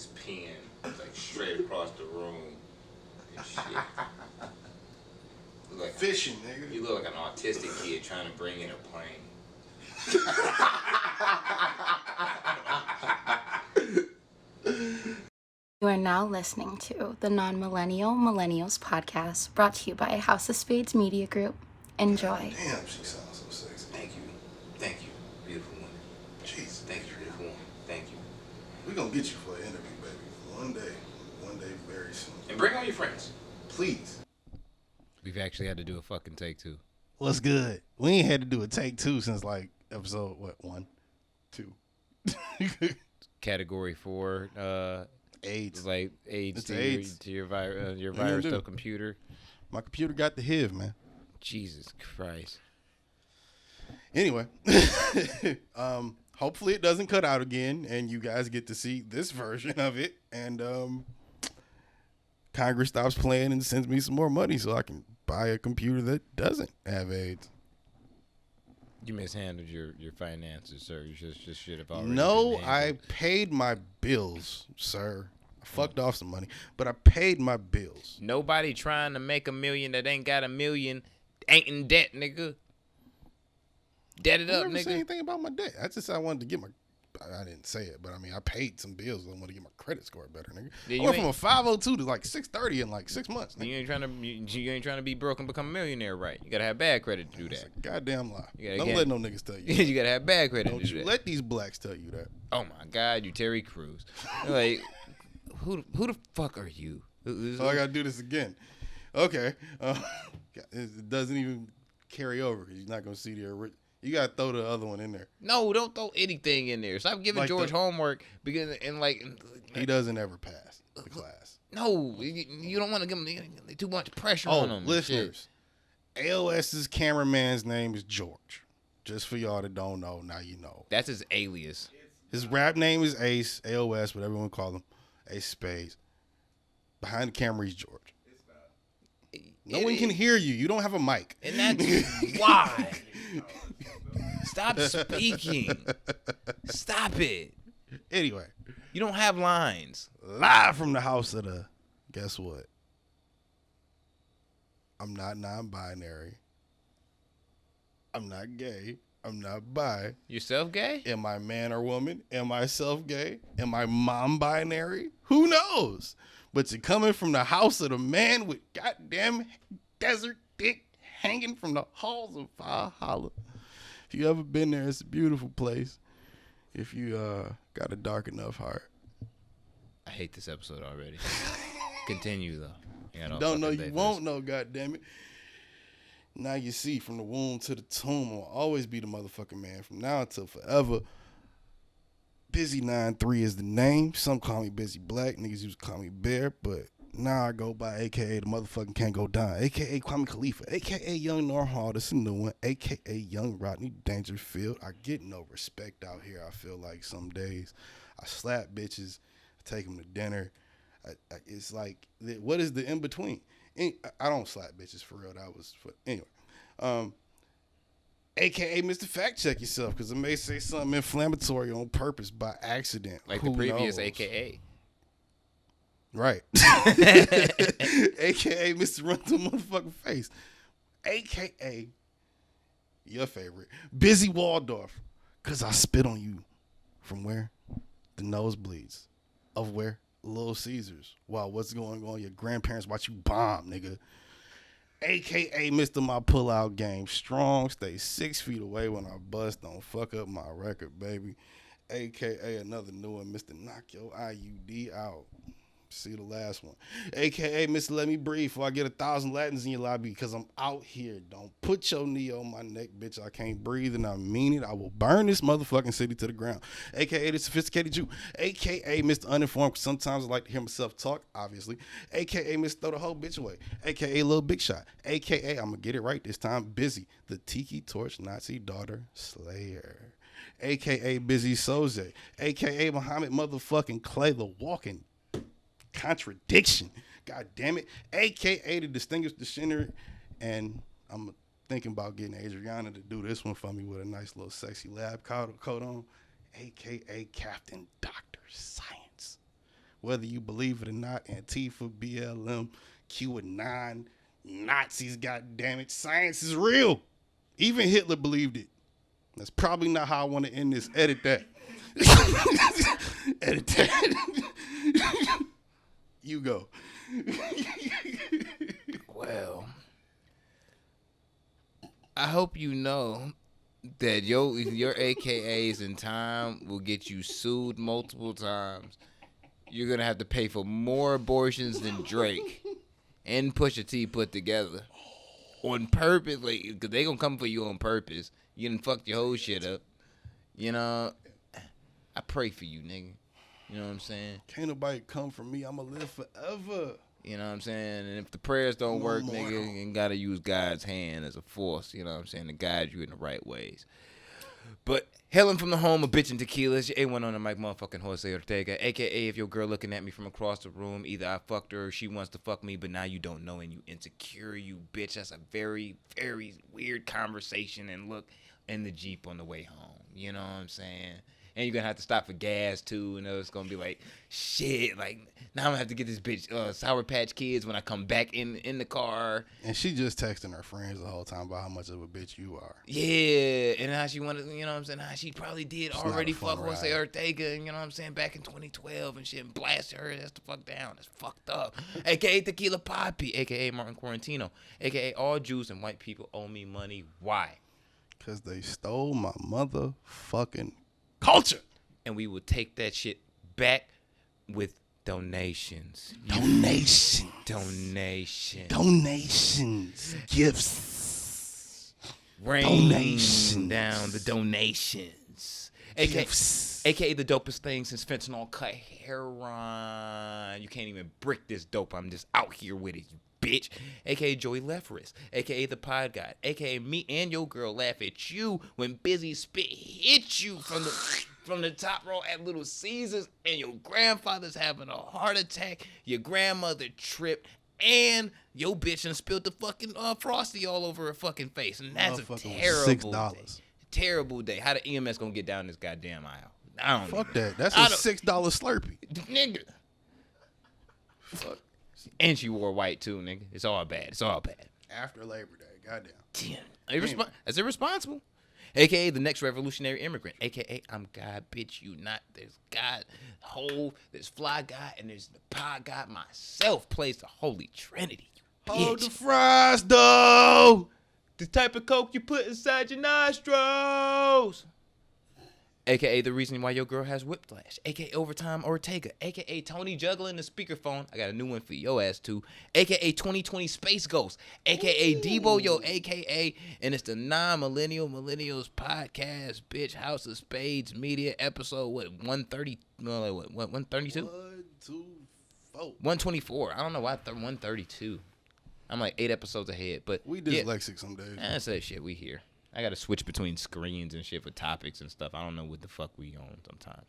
is peeing like straight across the room and shit. Look like Fishing, nigga. You look like an autistic kid trying to bring in a plane. You are now listening to the Non-Millennial Millennials podcast, brought to you by House of Spades Media Group. Enjoy. Damn, she sounds so sexy. Thank you. Thank you, beautiful woman. Jeez. Thank you, beautiful woman. Thank you. We're gonna get you for an interview, baby. One day, very soon. And bring all your friends. Please. We've actually had to do a fucking take two. What's good? We ain't had to do a take two since like episode 1, 2. Category 4, AIDS. like AIDS It's to AIDS. your virus do? to computer. My computer got the HIV, man. Jesus Christ. Anyway, hopefully it doesn't cut out again, and you guys get to see this version of it. And Congress stops playing and sends me some more money so I can buy a computer that doesn't have AIDS. You mishandled your finances, sir. You just should have already. No, been I handled. paid my bills, sir. I fucked off some money, but I paid my bills. Nobody trying to make $1 million that ain't got $1 million ain't in debt, nigga. Debt it I up, never said nigga. anything about my debt. I just said I wanted to get my. I didn't say it, but I mean I paid some bills. I want to get my credit score better, nigga. Yeah, I you went from a ain't- 502 to like 630 in like 6 months. Nigga. You ain't trying to be broke and become a millionaire, right? You gotta have bad credit to do It's that. a goddamn lie. You gotta Don't get- let no niggas tell you. You gotta have bad credit Don't to do you that. let these blacks tell you that. Oh my God, you Terry Crews. Like, who the fuck are you? So I gotta do this again. Okay. It doesn't even carry over because you're not gonna see the original. You gotta throw the other one in there. No, don't throw anything in there. Stop giving Like George the- homework because and like He doesn't ever pass the class. no, you don't want to give him too much pressure Oh, on him. listeners, AOS's cameraman's name is George. Just for y'all that don't know, now you know. That's his alias. His rap name is Ace, AOS, whatever you want to call him. Ace Spades. Behind the camera, he's George. No one can hear you. You don't have a mic. And that's why. Stop speaking. Stop it. Anyway, You don't have lines. live from the house of the, guess what? I'm not non-binary. I'm not gay. I'm not bi. Yourself gay? Am I man or woman? Am I self-gay? Am I mom-binary? Who knows? But you're coming from the house of the man with goddamn desert dick hanging from the halls of Valhalla. If you ever been there, it's a beautiful place. If you got a dark enough heart. I hate this episode already. Continue though. You got all Don't know, fucking day you for won't this. know, goddammit. Now you see, from the womb to the tomb, I'll always be the motherfucking man from now until forever. Busy 9-3 is the name. Some call me Busy Black. Niggas used to call me Bear, but now I go by AKA the motherfucking Can't Go Down. AKA Kwame Khalifa. AKA Young Norm Hall. This is a new one. AKA Young Rodney Dangerfield. I get no respect out here, I feel like some days. I slap bitches. I take them to dinner. It's like, what is the in-between? I don't slap bitches for real. That was for anyway. AKA Mr. Fact Check Yourself, because I may say something inflammatory on purpose by accident. Like Who the previous knows? AKA. Right. AKA Mr. Run to Motherfucking Face. AKA your favorite, Busy Waldorf, because I spit on you from where? The nosebleeds of where? Little Caesars. Wow, what's going on? Your grandparents watch you bomb, nigga. AKA Mr. My Pullout Game. Strong, stay 6 feet away when I bust. Don't fuck up my record, baby. AKA another new one, Mr. Knock Your IUD Out. See the last one. AKA Mr. Let Me Breathe before I get 1,000 Latins in your lobby because I'm out here. Don't put your knee on my neck, bitch. I can't breathe and I mean it. I will burn this motherfucking city to the ground. AKA the Sophisticated Jew. AKA Mr. Uninformed, because sometimes I like to hear myself talk, obviously. AKA Mr. Throw the whole bitch away. AKA Lil Big Shot. AKA, I'm going to get it right this time, Busy, the Tiki Torch Nazi Daughter Slayer. AKA Busy Soze. AKA Muhammad motherfucking Clay, the walking contradiction. God damn it. AKA the Distinguished Degenerate. And I'm thinking about getting Adriana to do this one for me with a nice little sexy lab coat on. AKA Captain Dr. Science. Whether you believe it or not, Antifa, BLM, QAnon, Nazis, goddammit, science is real. Even Hitler believed it. That's probably not how I want to end this. Edit that. Edit that. You go. Well, I hope you know that your AKAs in time will get you sued multiple times. You're gonna have to pay for more abortions than Drake and Pusha T put together on purpose, like, cause they gonna come for you on purpose. You done fucked your whole shit up. You know, I pray for you, nigga. You know what I'm saying? Can't nobody come for me. I'ma live forever. You know what I'm saying? And if the prayers don't work, nigga, you gotta use God's hand as a force, you know what I'm saying, to guide you in the right ways. But hailing from the home of bitchin' tequila, it's your A1 on the mic, motherfucking Jose Ortega, a.k.a. if your girl looking at me from across the room, either I fucked her or she wants to fuck me, but now you don't know and you insecure, you bitch. That's a very, very weird conversation. And look, in the Jeep on the way home, you know what I'm saying? And you're going to have to stop for gas, too. And it's going to be like, shit, like, now I'm going to have to get this bitch Sour Patch Kids when I come back in the car. And she just texting her friends the whole time about how much of a bitch you are. Yeah, and how she wanted, you know what I'm saying, how she probably did It's already not a fun fuck Jose ride. Ortega, you know what I'm saying, back in 2012 and shit, and blasted her ass the fuck down. That's fucked up. A.K.A. Tequila Poppy, A.K.A. Martin Quarantino, A.K.A. all Jews and white people owe me money. Why? Because they stole my motherfucking culture. And we will take that shit back with donations. Donations. Gifts. Rain Donations. down the donations. AKA the dopest thing since fentanyl cut heroin. You can't even brick this dope. I'm just out here with it, you bitch. AKA Joey Leferis. AKA the pod guy. AKA me and your girl laugh at you when Busy Spit hits you from the top row at Little Caesars and your grandfather's having a heart attack. Your grandmother tripped. And your bitch done spilled the fucking Frosty all over her fucking face. And that's a terrible $6. day. Terrible day. How the EMS gonna get down this goddamn aisle? I don't Fuck even- that. That's I a don't- $6 Slurpee. Nigga. Fuck. And she wore white too, nigga. It's all bad. It's all bad. After Labor Day. Goddamn. Damn. Is irresponsible? AKA the next revolutionary immigrant. AKA I'm God, bitch, you not. There's God, Hove, there's Fly Guy, and there's the Pod God myself plays the Holy Trinity. You Hold bitch. the fries, though. The type of coke you put inside your nostrils. AKA the reason why your girl has whiplash. AKA Overtime Ortega. AKA Tony juggling the speakerphone. I got a new one for your ass too. AKA 2020 Space Ghost. AKA Debo Yo. AKA, and it's the Millennials podcast, bitch. House of Spades Media episode, 130? What, 132? 1, 2, 4. 124. I don't know why 132. I'm like 8 episodes ahead, but We yeah. dyslexic some days. That's that shit. We here. I gotta switch between screens and shit for topics and stuff. I don't know what the fuck we on sometimes.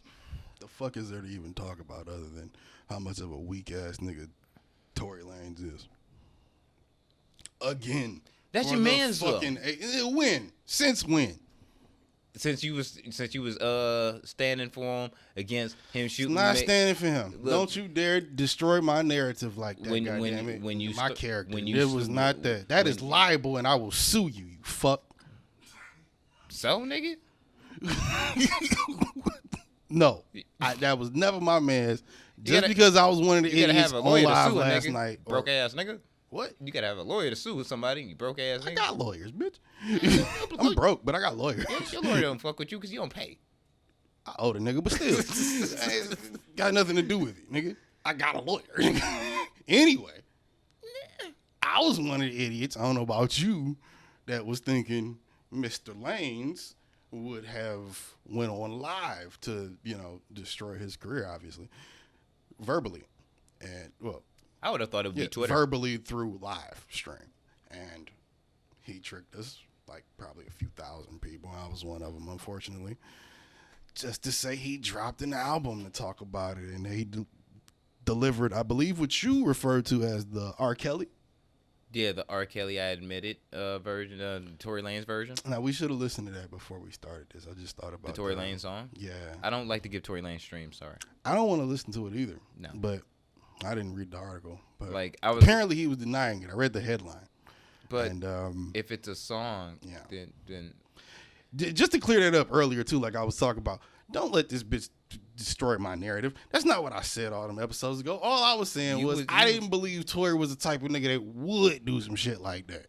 The fuck is there to even talk about other than how much of a weak ass nigga Tory Lanez is? Again. That's For your the man's though. fucking when? Since when? Since you was standing for him against him shooting. Not standing for him. Look, Don't you dare destroy my narrative like that. Goddammit. when you my st- character. when you It was st- not that. That is when- liable, and I will sue you. You fuck. So nigga. No, that was never my man's. Just gotta- because I was one of the You gotta idiots have a on lawyer to live sue a last nigga. night. Broke ass nigga. What? You gotta have a lawyer to sue somebody. You broke ass nigga. I got lawyers, bitch. I'm broke, but I got lawyers. Your lawyer don't fuck with you because you don't pay. I owe the nigga, but still, got nothing to do with it, nigga. I got a lawyer. Anyway, I was one of the idiots. I don't know about you, that was thinking Mr. Lanez would have went on live to, destroy his career, obviously, verbally, and I would have thought it would be Twitter. verbally through live stream, and he tricked us like probably a few thousand people. I was one of them, unfortunately. Just to say he dropped an album to talk about it, and he delivered, I believe, what you referred to as the R. Kelly. Yeah, the R. Kelly I Admitted version, Tory Lanez version. Now, we should have listened to that before we started this. I just thought about The Tory Lanez song? Yeah. I don't like to give Tory Lanez streams, sorry. I don't want to listen to it either. No. But I didn't read the article. But Like, I was, apparently he was denying it. I read the headline. but And, if it's a song, yeah. then just to clear that up earlier, too, like I was talking about, don't let this bitch destroy my narrative. That's not what I said all them episodes ago. All I was saying I didn't believe Tory was the type of nigga that would do some shit like that.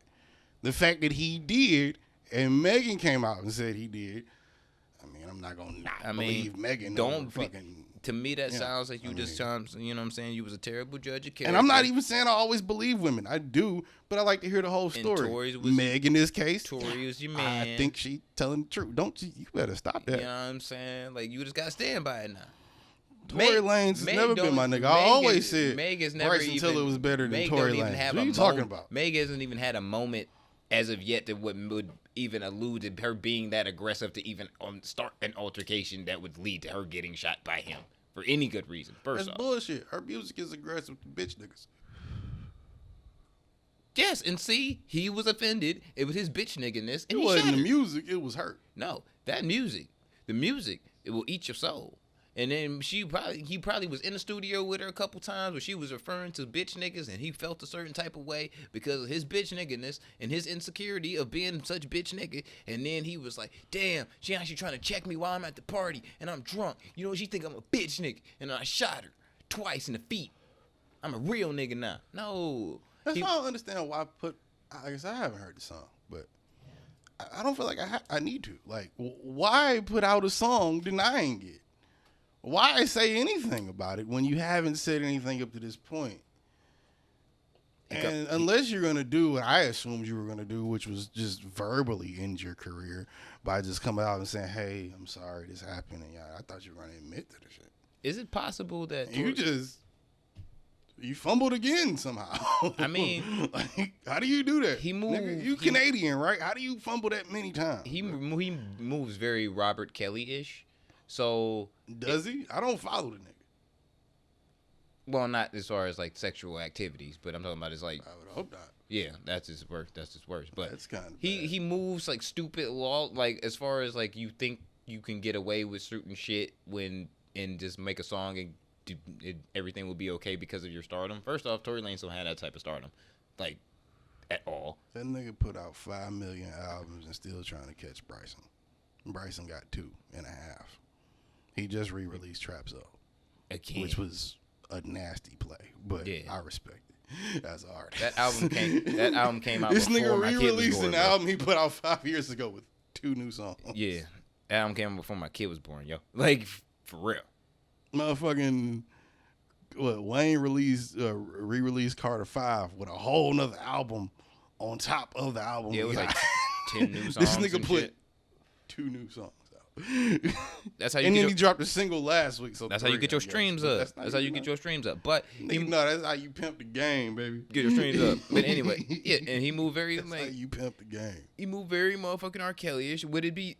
The fact that he did, and Megan came out and said he did, I mean, I'm not going to not believe Megan. To me, that sounds like you just trying, you know what I'm saying? You was a terrible judge of character. And I'm not even saying I always believe women. I do, but I like to hear the whole story. Meg, in this case, Tory was your man. I think she telling the truth. Don't you better stop that. You know what I'm saying? Like, you just got to stand by it now. Tory Lanez has never been my nigga. I always said Meg has never Bryson Tiller was better than Meg Tory don't even Lanez. have What are you a talking moment. about? Meg hasn't even had a moment as of yet that would even allude to her being that aggressive to even start an altercation that would lead to her getting shot by him for any good reason. That's bullshit. Her music is aggressive to bitch niggas. Yes, and see, he was offended. It was his bitch nigginess. And it wasn't the music, it was her. No, the music, it will eat your soul. And then he probably was in the studio with her a couple times where she was referring to bitch niggas, and he felt a certain type of way because of his bitch nigginess and his insecurity of being such bitch nigga. And then he was like, damn, she actually trying to check me while I'm at the party and I'm drunk. You know, she think I'm a bitch nigga. And I shot her twice in the feet. I'm a real nigga now. No. That's why I don't understand why I guess I haven't heard the song, but I don't feel like I need to. Like, why put out a song denying it? Why say anything about it when you haven't said anything up to this point? And unless you're going to do what I assumed you were going to do, which was just verbally end your career by just coming out and saying, hey, I'm sorry this happened. And I thought you were going to admit to the shit. Is it possible that... You fumbled again somehow. I mean... like, how do you do that? He moved... Nigga, you Canadian, right? How do you fumble that many times? He moves very Robert Kelly-ish. So... Does he? I don't follow the nigga. Well, not as far as like sexual activities, but I'm talking about his like. I would hope not. Yeah, that's his worst. But that's kind of he moves like stupid law. Like as far as like you think you can get away with certain shit and just make a song and everything will be okay because of your stardom. First off, Tory Lanez don't have that type of stardom, like at all. That nigga put out 5 million albums and still trying to catch Bryson. Bryson got 2.5. He just re-released Trap Zone, which was a nasty play, but yeah. I respect it as an artist. That album came out. This before nigga my re-released kid was born, an album he put out 5 years ago with 2 new songs. Yeah, that album came out before my kid was born, yo. Like for real. Motherfucking Wayne re-released Carter 5 with a whole nother album on top of the album. Yeah, it was like 10 new songs. This nigga put shit. 2 new songs. That's how you. And then he dropped a single last week. So that's how you get your streams up. That's how you get your streams up. But that's how you pimp the game, baby. Get your streams up. But anyway, yeah, and he moved very that's like how you pimp the game. He moved very motherfucking R. Kelly-ish. Would it be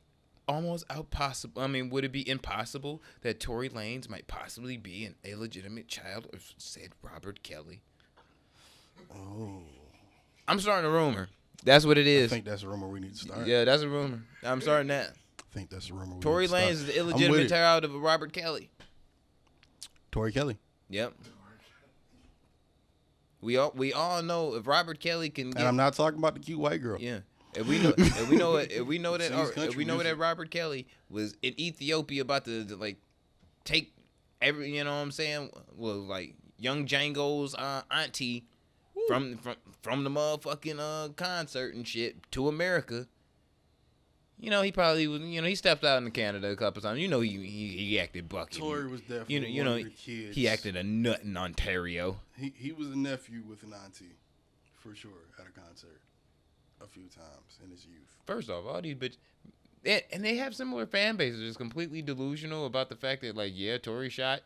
almost impossible? I mean, would it be impossible that Tory Lanez might possibly be an illegitimate child of said Robert Kelly? Oh, I'm starting a rumor. That's what it is. I think that's a rumor we need to start. Yeah, that's a rumor. I'm starting that. I think that's a rumor. Tory Lanez is the illegitimate child of Robert Kelly. Tory Kelly. Yep. We all know if Robert Kelly can get, and I'm not talking about the cute white girl. Yeah. If we know that Robert Kelly was in Ethiopia about to like take every, you know what I'm saying? Well, like Young Django's auntie from the motherfucking concert and shit to America. You know, he probably was. You know, he stepped out into Canada a couple times. You know, he acted bucky. Tory was definitely you know one of the kids. He acted a nut in Ontario. He was a nephew with an auntie, for sure, at a concert a few times in his youth. First off, all these bitches, and they have similar fan bases. Just completely delusional about the fact that, like, yeah, Tory shot.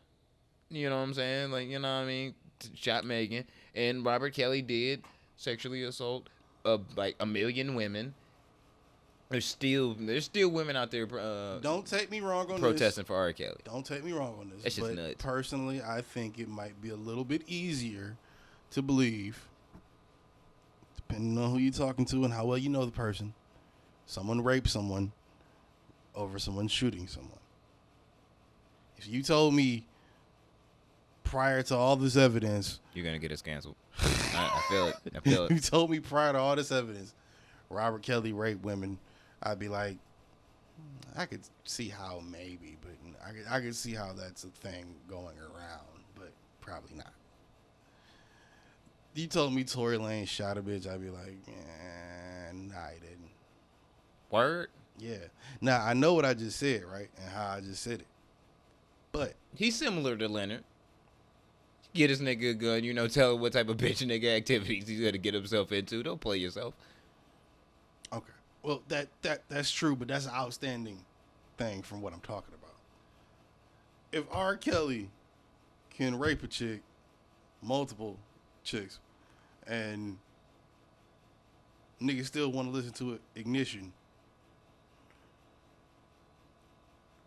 You know what I'm saying? Like, you know what I mean? Shot Megan, and Robert Kelly did sexually assault like 1 million women. There's still women out there. Don't take me wrong on protesting for R. Kelly. Don't take me wrong on this. That's just but nuts. Personally, I think it might be a little bit easier to believe depending on who you're talking to and how well you know the person, someone raped someone over someone shooting someone. If you told me prior to all this evidence, You're gonna get us canceled. I feel it. I feel you it. told me prior to all this evidence, Robert Kelly raped women, I'd be like, I could see how maybe, but I could see how that's a thing going around, but probably not. You told me Tory Lanez shot a bitch, I'd be like, nah, he didn't. Word. Yeah. Now, I know what I just said, right? And how I just said it. But He's similar to Leonard. Get this nigga a gun, you know, tell him what type of bitch nigga activities he's gonna get himself into. Don't play yourself. okay. Well, that's true, but that's an outstanding thing from what I'm talking about. If R. Kelly can rape a chick, multiple chicks, and niggas still want to listen to it, Ignition,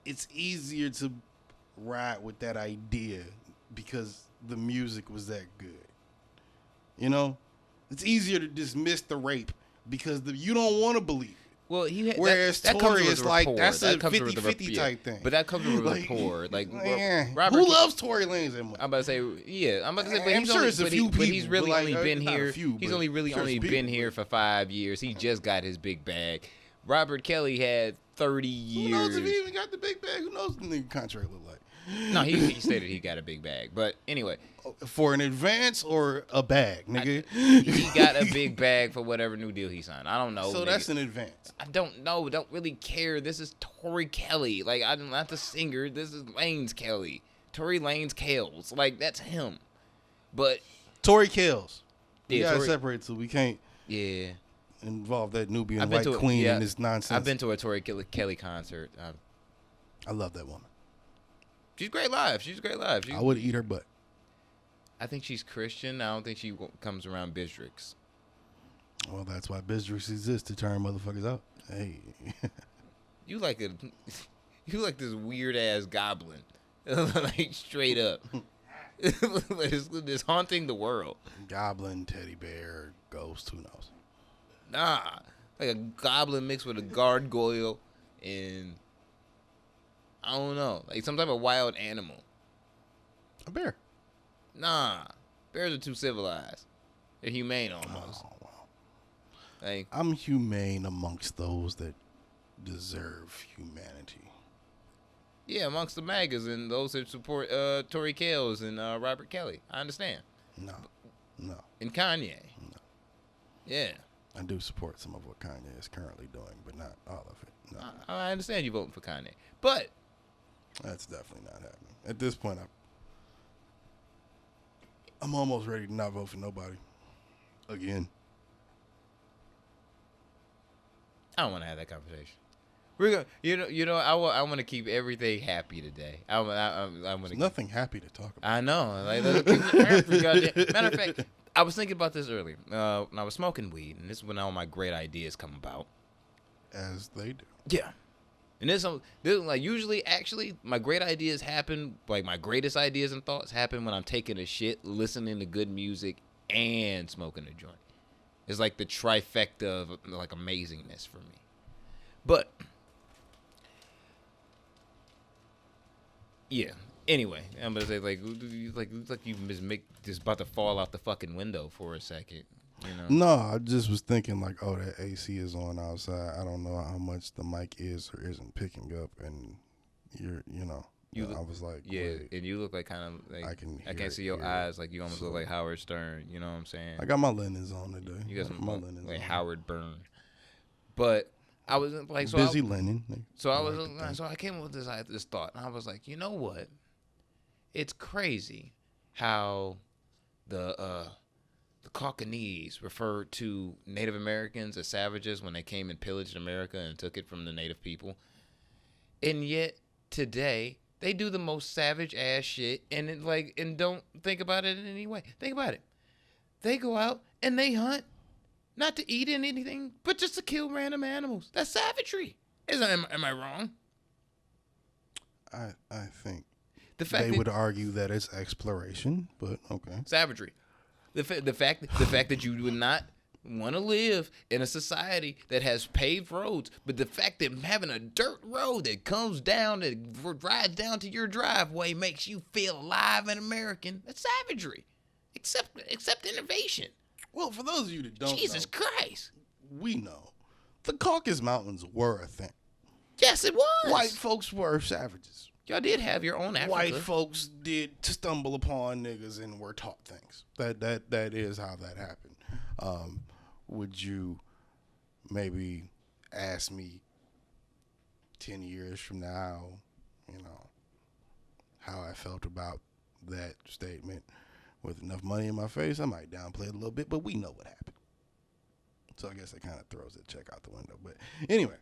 it's easier to ride with that idea because the music was that good. You know? It's easier to dismiss the rape because you don't want to believe it. Well, Whereas that Tory comes with is like, rapport. that's a That comes with 50-50 type thing. But that comes with Like, rapport. Like Who loves Tory Lanez that much? I'm about to say, yeah. I'm about to say, but I'm he's sure only, it's a but, few but he's people, really but only like, been not a here. few, He's but only really sure only it's been people, here for 5 years. He just got his big bag. Robert Kelly had 30 years. Who knows if he even got the big bag? Who knows what the nigga contract look like? No, he stated he got a big bag. But anyway, For an advance or a bag, nigga? he got a big bag for whatever new deal he signed. I don't know. So nigga. that's an advance. I don't know. Don't really care. This is Tory Kelly. Like, I'm not the singer. This is Lanez Kelly. Tory Lanez Kales. Like, that's him. But Tory Kells. We Yeah, gotta Tory- separate so we can't yeah, involve that Nubian I've been white to queen yeah, in this nonsense. I've been to a Tory Kelly concert. I love that woman. She's great live. She's great live. I would eat her butt. I think she's Christian. I don't think she comes around Bistrix. Well, that's why Bistrix exists, to turn motherfuckers out. Hey. You like this weird ass goblin, like straight up. It's haunting the world. Goblin, teddy bear, ghost, who knows? Nah, like a goblin mixed with a gargoyle and I don't know, like some type of wild animal. A bear. Nah, bears are too civilized. They're humane almost. Oh, wow. Like, I'm humane amongst those that deserve humanity. yeah, amongst the MAGAs and those that support Tory Kales and Robert Kelly. I understand. No. And Kanye. No. Yeah. I do support some of what Kanye is currently doing, but not all of it. No. I understand you voting for Kanye. But That's definitely not happening. At this point, I'm almost ready to not vote for nobody. Again. I don't want to have that conversation. We're gonna, I want to keep everything happy today. I want There's to. nothing happy to talk about. I know. Like, let's keep it happy, goddamn. Matter of fact, I was thinking about this earlier. When I was smoking weed, and this is when all my great ideas come about. As they do. Yeah. And this like usually, actually, my great ideas happen. Like my greatest ideas and thoughts happen when I'm taking a shit, listening to good music, and smoking a joint. It's like the trifecta of like amazingness for me. But yeah. Anyway, I'm gonna say like you just about to fall out the fucking window for a second. You know? No, I just was thinking like, oh, that AC is on outside. I don't know how much the mic is or isn't picking up, and I was like, yeah, wait, and you look like kind of like I can't see your hear eyes, like you almost look like Howard Stern. You know what I'm saying? I got my linens on today. You got some my linens like on. Howard Byrne. But I was like, so busy linen. So I came up with this thought, and I was like, you know what? It's crazy how the Caucanese referred to Native Americans as savages when they came and pillaged America and took it from the native people. And yet today they do the most savage ass shit and don't think about it in any way. Think about it. They go out and they hunt, not to eat anything, but just to kill random animals. That's savagery. Am I wrong? I think The fact they that, would argue that it's exploration, but okay. savagery. The fact that you would not want to live in a society that has paved roads, but the fact that having a dirt road that comes down, that rides down to your driveway makes you feel alive and American, that's savagery. Accept innovation. Well, for those of you that don't Jesus know, Christ. we know the Caucasus Mountains were a thing. Yes, it was. White folks were savages. Y'all did have your own Africa. White folks did stumble upon niggas and were taught things. That is how that happened. Would you maybe ask me 10 years from now, how I felt about that statement with enough money in my face? I might downplay it a little bit, but we know what happened. So I guess it kind of throws that check out the window. But anyway.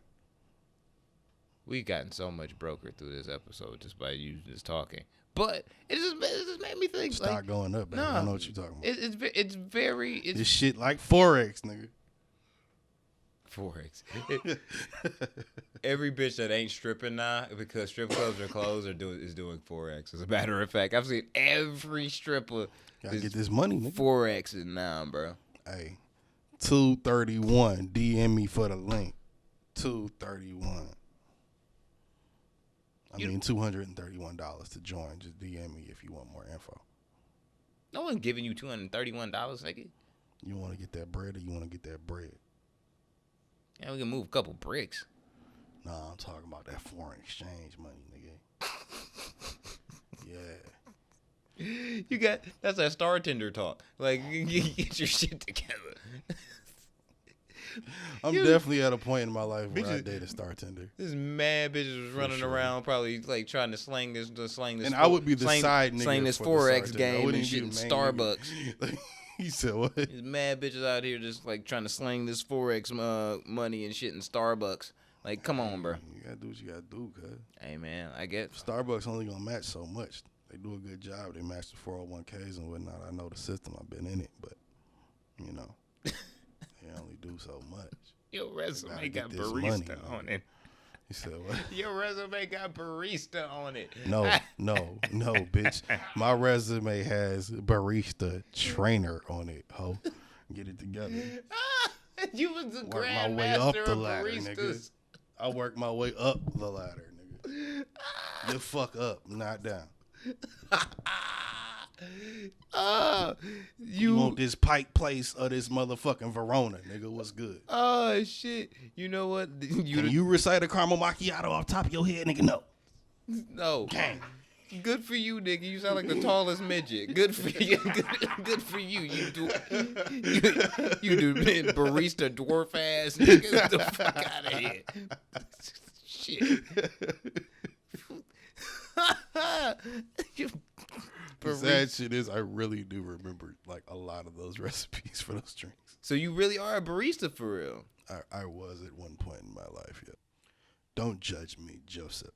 We've gotten so much broker through this episode just by you just talking. But it just made me think. Start going up, man. I don't know what you're talking about. It's very... This shit like Forex, nigga. Forex. Every bitch that ain't stripping now because strip clubs are closed is doing Forex. As a matter of fact, I've seen every stripper Gotta get this money, nigga. Forexing now, bro. Hey, 231. DM me for the link. 231. $231 to join. Just DM me if you want more info. No one's giving you $231, nigga. You want to get that bread or you want to get that bread? Yeah, we can move a couple bricks. Nah, I'm talking about that foreign exchange money, nigga. Yeah. That's that Star Tender talk. Like, you get your shit together. I'm definitely at a point in my life where I date a Star Tender. This mad bitches was running around, probably like trying to sling this. And I would be the side nigga. Sling this Forex game and shit in Starbucks. He said what? There's mad bitches out here just like trying to sling this Forex money and shit in Starbucks. Like, come on, bro. You gotta do what you gotta do, cuz. Hey, man, I get Starbucks only gonna match so much. They do a good job. They match the 401ks and whatnot. I know the system. I've been in it, but they only do so much. Your resume got barista on it. He said what? Your resume got barista on it. No, bitch. My resume has barista trainer on it, ho. Get it together. You was the Work my way up grandmaster the of ladder, baristas. nigga. I work my way up the ladder, nigga. You fuck up, not down. You want this Pike Place or this motherfucking Verona, nigga? What's good? Oh shit! You know what? Can you recite a caramel macchiato off top of your head, nigga? No. No. Gang. Good for you, nigga. You sound like the tallest midget. Good for you. Good for you. You do barista dwarf ass nigga. Get the fuck out of here. Shit. The sad shit is I really do remember like a lot of those recipes for those drinks. So you really are a barista for real? I was at one point in my life, yeah. Don't judge me, Joseph.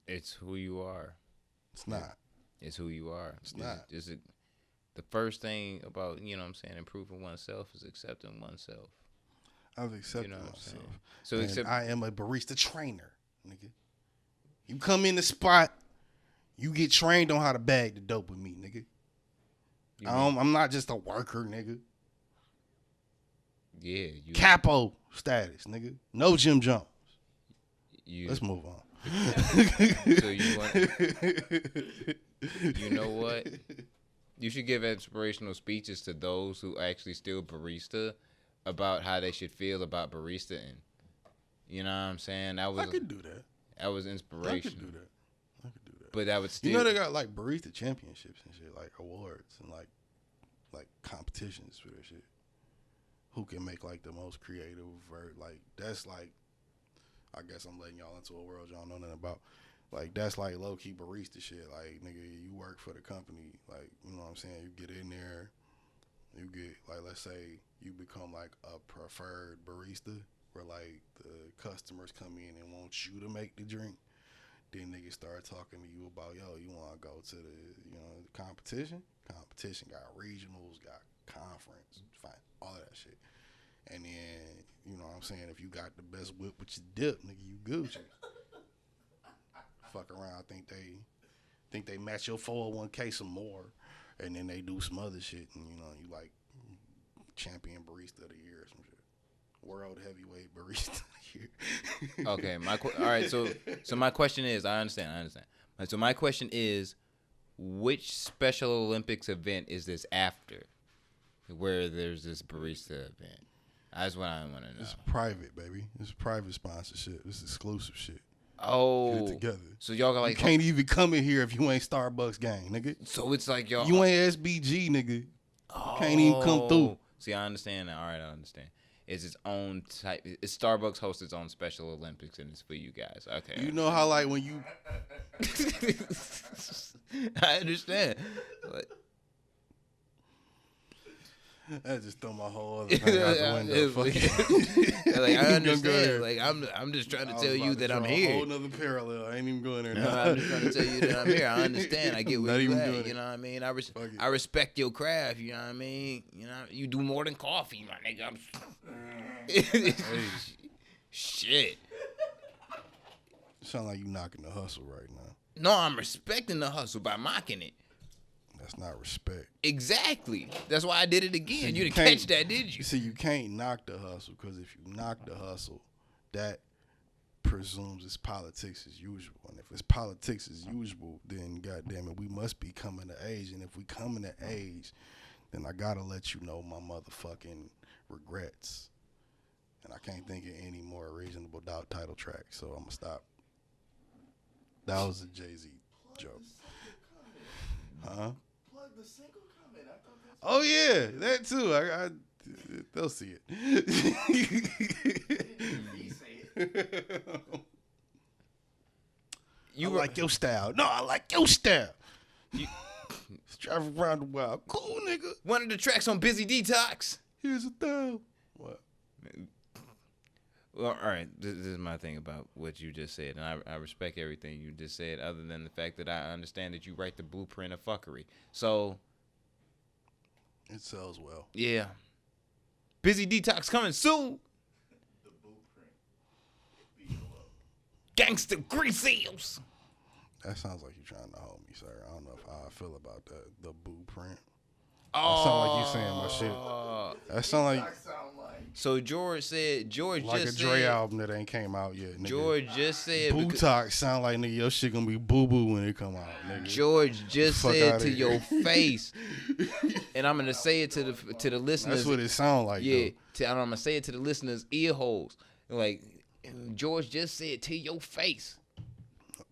It's who you are. It's not. It's who you are. It's not. The first thing about, improving oneself is accepting oneself. I've accepted myself. So I am a barista trainer, nigga. You come in the spot, you get trained on how to bag the dope with me, nigga. I'm not just a worker, nigga. Yeah. Capo status, nigga. No Jim Jones. Let's move on. So you know what? You should give inspirational speeches to those who actually still barista about how they should feel about baristaing. You know what I'm saying? I could do that. That was inspirational. I could do that. But that would still... they got like barista championships and shit, like awards and like competitions for that shit. Who can make like the most creative that's like, I guess I'm letting y'all into a world y'all know nothing about. Like, that's like low-key barista shit. Like, nigga, you work for the company. Like, you know what I'm saying? You get in there. You get, like, let's say you become, like, a preferred barista where, like, the customers come in and want you to make the drink. Then niggas start talking to you about, yo, you want to go to the, competition? Competition got regionals, got conference, fine, all of that shit. And then, you know what I'm saying, if you got the best whip with your dip, nigga, you Gucci. Fuck around, think they match your 401k some more, and then they do some other shit, and you like champion barista of the year or some shit. World heavyweight barista of the year. Okay, all right. So my question is, I understand. So my question is, which Special Olympics event is this after, where there's this barista event? That's what I want to know. It's private, baby. It's private sponsorship. It's exclusive shit. Oh, Get it together. So y'all got like you can't even come in here if you ain't Starbucks gang, nigga. So it's like y'all. You ain't SBG, nigga. You can't even come through. See, I understand now. All right, I understand. It's its own type. It's Starbucks hosts its own Special Olympics, and it's for you guys. Okay. You know how like when you. I understand. But I just throw my whole other thing out the window. Fuck it. Like, I understand. Like I'm just trying to tell you that I'm here. A whole other parallel. I ain't even going there. No, I'm just trying to tell you that I'm here. I understand. I get where you at. You know what I mean? I respect your craft. You know what I mean? You know, you do more than coffee, my nigga. Shit. Sound like you knocking the hustle right now. No, I'm respecting the hustle by mocking it. That's not respect. Exactly. That's why I did it again. See, you didn't catch that, did you? See, you can't knock the hustle because if you knock the hustle, that presumes it's politics as usual. And if it's politics as usual, then goddamn it, we must be coming to age. And if we coming to age, then I gotta let you know my motherfucking regrets. And I can't think of any more reasonable doubt title track, so I'm gonna stop. That was a Jay-Z joke. Huh? Plug the single comment. I thought that's Oh yeah, that too. I they'll see it. he say it. I like your style. No, I like your style. Let's drive around the wild. Cool, nigga. One of the tracks on Busy Detox. Here's a thou. What? Well, all right. This is my thing about what you just said, and I respect everything you just said, other than the fact that I understand that you write the blueprint of fuckery. So It sells well. yeah, Busy Detox coming soon. The blueprint. Beat Gangsta Greasels. That sounds like you're trying to hold me, sir. I don't know how I feel about that. The blueprint. Oh, sound like you saying my shit. That sound like That sound like So George like just a Dre said. album that ain't came out yet. Nigga. George just said. because- Bootox sound like nigga your shit gonna be boo boo when it come out. Nigga. George just Fuck said outta to here. your face, and I'm gonna say it to the listeners. That's what it sound like. Yeah, though. I'm gonna say it to the listeners' ear holes. Like George just said to your face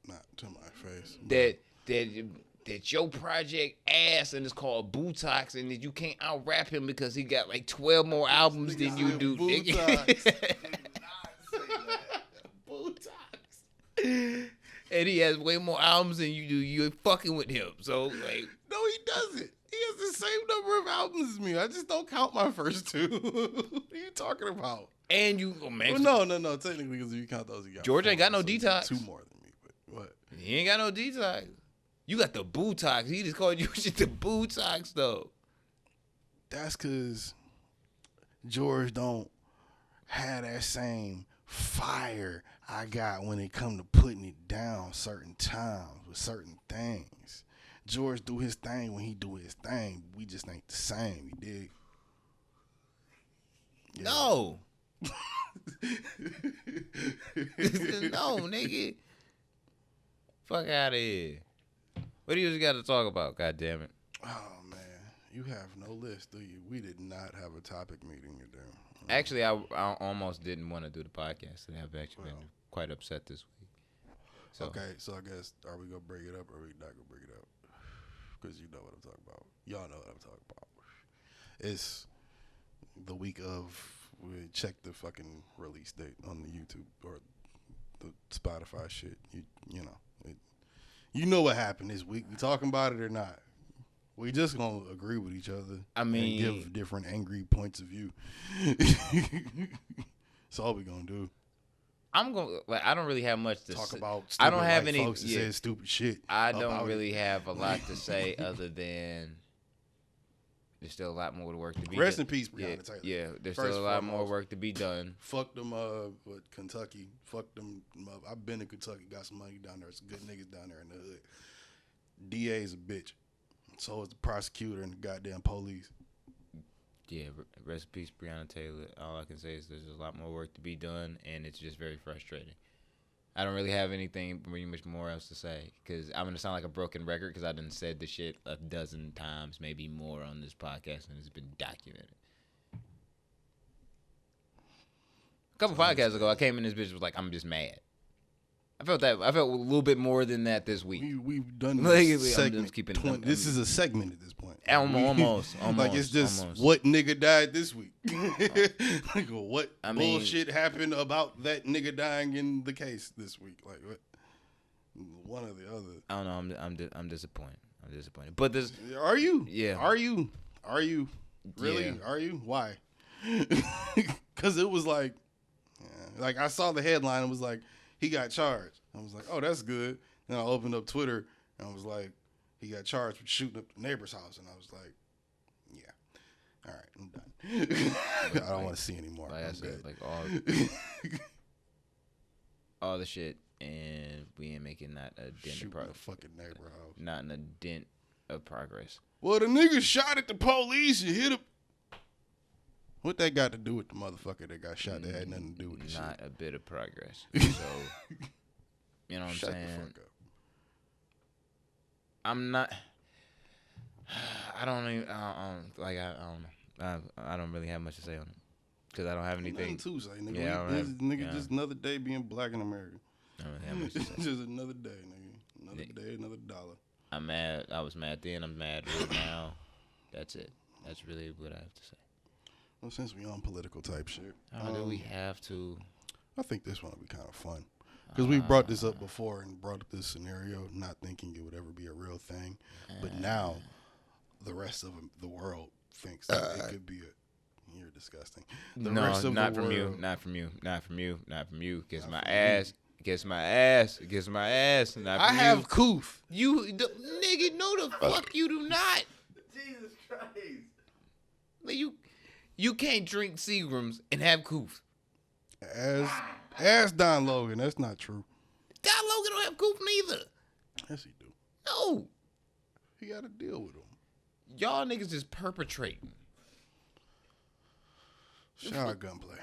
Not to my face. that your project ass and it's called Bootox and that you can't out rap him because he got like 12 more albums than you do. Bootox. Bootox. And he has way more albums than you do. You're fucking with him. So like, No, he doesn't. He has the same number of albums as me. I just don't count my first two. What are you talking about? and you, oh man, Well, no. Technically, because if you count those, you got George ain't got no so you got detox. 2 more than me. But what? he ain't got no detox. You got the Bootox. He just called you shit the Bootox though. That's because George don't have that same fire I got when it come to putting it down certain times with certain things. George do his thing when he do his thing. We just ain't the same. You dig? Yeah. No. No, nigga. Fuck out of here. What do you got to talk about? God damn it. Oh man, you have no list, do you? We did not have a topic meeting today. Actually, I almost didn't want to do the podcast today. I've actually been quite upset this week. So, Okay, so I guess are we gonna bring it up or are we not gonna bring it up? Because you know what I'm talking about. Y'all know what I'm talking about. It's the week of. We check the fucking release date on the YouTube or the Spotify shit. You know. You know what happened this week. We talking about it or not? We just gonna agree with each other. I mean, and give different angry points of view. That's all we gonna do. I'm going to, like, I don't really have much to Talk say. about stupid I don't have white any, folks that yeah, said stupid shit. I don't about really it. have a lot to say other than there's still a lot more work to be Rest done. in peace, Breonna Taylor. Yeah, there's First still a lot and more foremost. work to be done. Fuck them, Kentucky. Fuck them. I've been to Kentucky, got some money down there. Some good niggas down there in the hood. DA is a bitch. So is the prosecutor and the goddamn police. Yeah, rest in peace, Breonna Taylor. All I can say is there's a lot more work to be done, and it's just very frustrating. I don't really have anything pretty much more else to say because I'm going to sound like a broken record because I done said the shit a dozen times, maybe more on this podcast, and it's been documented. A couple podcasts ago, I came in this bitch was like, I'm just mad. I felt a little bit more than that this week. We've done Like, this I'm segment. just keeping- This is a segment at this point. Almost. Like it's just almost. what nigga died this week. Like what I mean- bullshit happened about that nigga dying in the case this week? Like what? One or the other. I don't know. I'm disappointed. I'm disappointed. But this, Are you? Yeah. Are you? Really? Yeah. Are you? Why? Because it was like I saw the headline. It was like he got charged. I was like, oh, that's good. Then I opened up Twitter and I was like, he got charged with shooting up the neighbor's house, and I was like, yeah, all right, I'm done. I don't want to see anymore. like I I'm said, good. like all the shit, and we ain't making not a dent of Shooting progress. the fucking neighbor house. Not in a dent of progress. Well, the nigga shot at the police. You hit him. What that got to do with the motherfucker that got shot? That had nothing to do with the Not shit. a bit of progress. So, you know what I'm Shut saying? the fuck up. I'm not. I don't even. I don't know. I don't really have much to say on it because I don't have Nothing anything. to say, nigga. Yeah, I don't have- Nigga, yeah. just another day being black in America. I don't really have much to say. Just another day, nigga. Another day, another dollar. I'm mad. I was mad then. I'm mad right now. That's it. That's really what I have to say. Well, since we on political type shit, How do we have to? I think this one will be kind of fun. Because we brought this up before and brought up this scenario, not thinking it would ever be a real thing. But now, the rest of the world thinks that it could be a. You're disgusting. The No, rest of not the from you. world- Not from you. Not from you. Not from you. Kiss Not my from me. ass. Kiss my ass. Kiss my ass. Not I from have you. coof. Nigga, no the fuck you do not. Jesus Christ. Like, you can't drink Seagrams and have coof. As Don Logan. That's not true. Don Logan don't have coof neither. Yes, he do. No. He got to deal with him. Y'all niggas just perpetrating. Shout out Gunplay.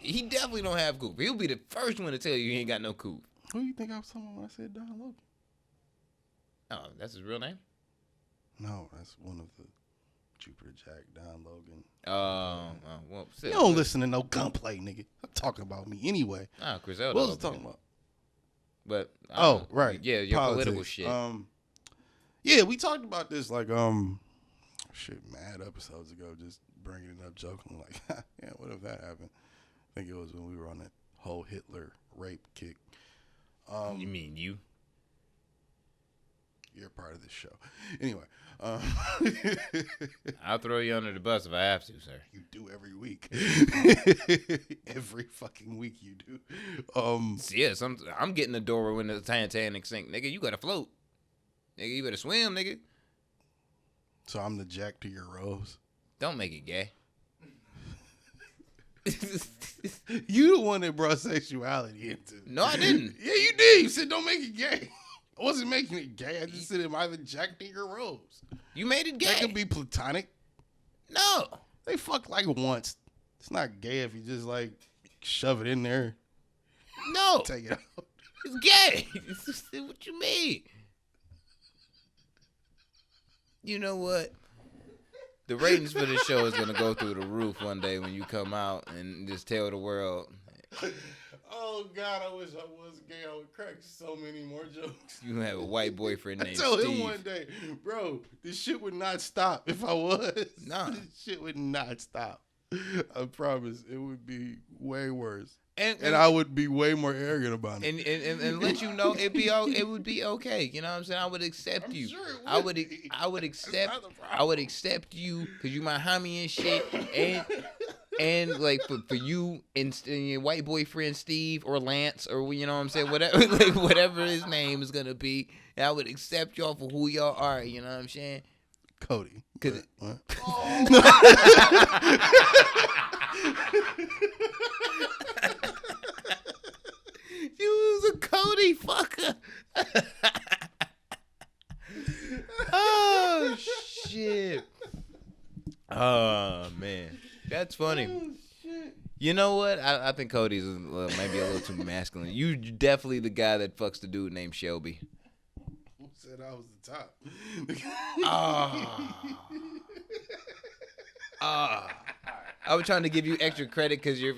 He definitely don't have coof. He'll be the first one to tell you he ain't got no coof. Who do you think I was talking about when I said Don Logan? Oh, that's his real name? No, that's one of the Jupiter Jack, Don Logan. Well, You don't listen to no Gunplay, nigga. I'm talking about me anyway. Griselda. What was I talking about? But Oh, right. Yeah, your Politics. political shit. Yeah, we talked about this like shit, mad episodes ago, just bringing it up, joking like, yeah, what if that happened? I think it was when we were on that whole Hitler rape kick. You mean you? You're part of this show. Anyway, I'll throw you under the bus if I have to, sir. you do every week. Every fucking week you do. Yeah, I'm getting the door when the Titanic sink. Nigga, you gotta float. Nigga, you better swim, nigga. So I'm the Jack to your Rose. Don't make it gay. You the one that brought sexuality into it. No, I didn't. Yeah, you did. You said don't make it gay. I wasn't making it gay. I just said it either Jack to your Rose. You made it gay. That could be platonic. No. They fuck like once. It's not gay if you just like shove it in there, No. take it out. It's gay. What you mean? You know what? The ratings for this show is gonna go through the roof one day when you come out and just tell the world. Oh God, I wish I was gay. I would crack so many more jokes. You have a white boyfriend I named told Steve. him one day, bro, this shit would not stop if I was. Nah. This shit would not stop. I promise. It would be way worse. And I would be way more arrogant about it. and let you know it would be okay. You know what I'm saying? I would accept I'm you. sure it I would would be. I would That's accept not the problem. I would accept you because you my homie and shit. And like for you and your white boyfriend Steve or Lance or you know what I'm saying, whatever like whatever his name is gonna be, I would accept y'all for who y'all are. You know what I'm saying? Cody. 'Cause What? You was a Cody fucker. Oh shit. That's funny. Oh, shit. You know what? I think Cody's maybe a little too masculine. You definitely the guy that fucks the dude named Shelby. Who said I was the top? I was trying to give you extra credit because your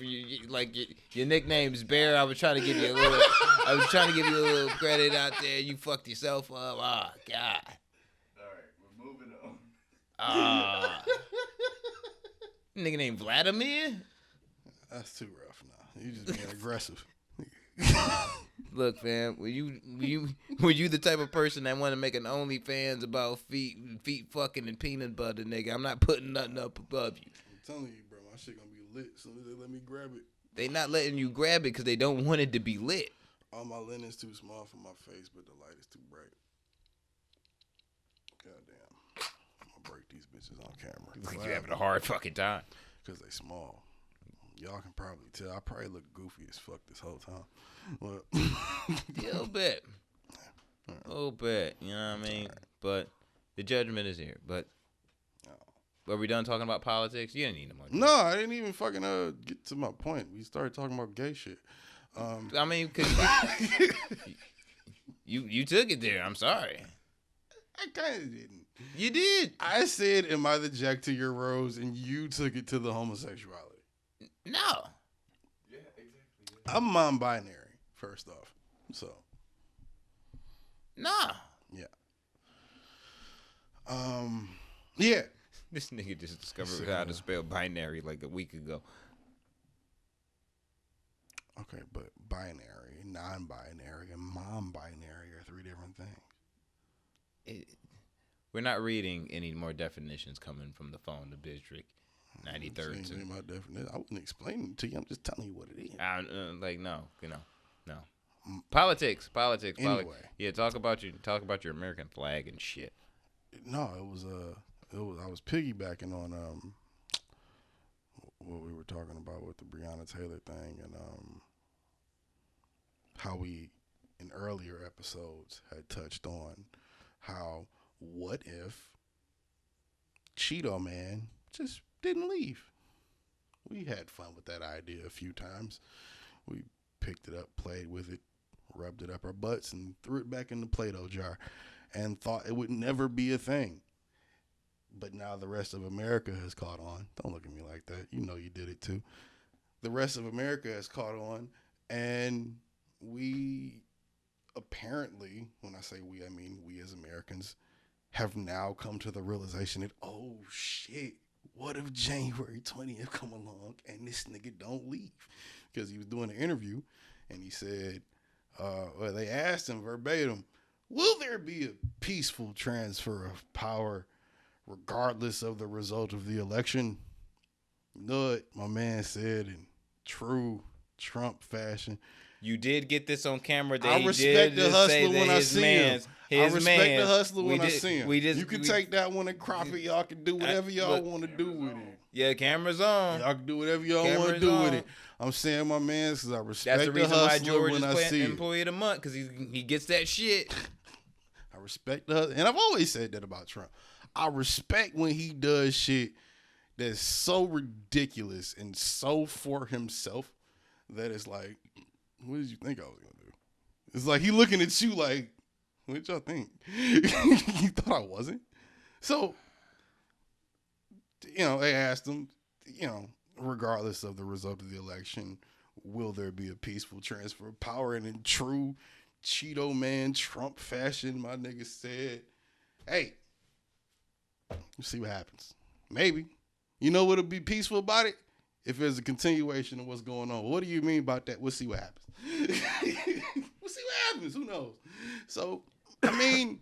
nickname's Bear. I was trying to give you a little. I was trying to give you a little credit out there. You fucked yourself up. Oh God. All right, we're moving on. Nigga named Vladimir. That's too rough now. You just being aggressive. Look, fam, were you the type of person that want to make an OnlyFans about feet fucking and peanut butter, nigga? I'm not putting nothing up above you. I'm telling you, bro, my shit gonna be lit as soon as they let me grab it. They not letting you grab it because they don't want it to be lit. All my linen's too small for my face, but the light is too bright. Goddamn. I'm gonna break these bitches on camera. You having a hard fucking time. Because they small. Y'all can probably tell. I probably look goofy as fuck this whole time. Well, A little bit. A little bit. You know what I mean? But the judgment is here. But are we done talking about politics? You didn't need no more. No, I didn't even fucking get to my point. We started talking about gay shit. I mean, cause you took it there. I'm sorry. I kind of didn't. You did. I said, am I the jack to your rose? And you took it to the homosexuality. No. Yeah, exactly. I'm non-binary, first off. So, Nah. yeah. Yeah. This nigga just discovered how to spell binary like a week ago. Okay, but binary, non-binary, and mom-binary are three different things. We're not reading any more definitions coming from the phone to District 93rd. Ain't my definition. I wouldn't explain it to you. I'm just telling you what it is. No. Politics. Anyway. Yeah, talk about your American flag and shit. No, it was I was piggybacking on what we were talking about with the Breonna Taylor thing and how we in earlier episodes had touched on how what if Cheeto Man just didn't leave. We had fun with that idea a few times. We picked it up, played with it, rubbed it up our butts, and threw it back in the Play-Doh jar and thought it would never be a thing. But now the rest of America has caught on. Don't look at me like that. You know you did it too. The rest of America has caught on, and we apparently, when I say we, I mean we as Americans, have now come to the realization that, oh shit, what if January 20th come along and this nigga don't leave? Because he was doing an interview and he said, well, they asked him verbatim, will there be a peaceful transfer of power regardless of the result of the election? You know what my man said in true Trump fashion. You did get this on camera. That I respect the hustler when I see him. I respect the hustler when I see him. You can take that one and crop it. Y'all can do whatever y'all want to do with it. Yeah, camera's on. Y'all can do whatever y'all want to do with it. I'm saying my man because I respect That's the reason why hustler George when I is see it. Employee of the Month, because he gets that shit. I respect the hustler. And I've always said that about Trump. I respect when he does shit that's so ridiculous and so for himself that it's like, what did you think I was going to do? It's like he looking at you like, what did y'all think? You thought I wasn't? So, they asked him, regardless of the result of the election, will there be a peaceful transfer of power? And in true Cheeto Man Trump fashion, my nigga said, hey, we'll see what happens. Maybe. You know what'll be peaceful about it? If there's a continuation of what's going on. What do you mean about that? We'll see what happens. We'll see what happens. Who knows? So, I mean,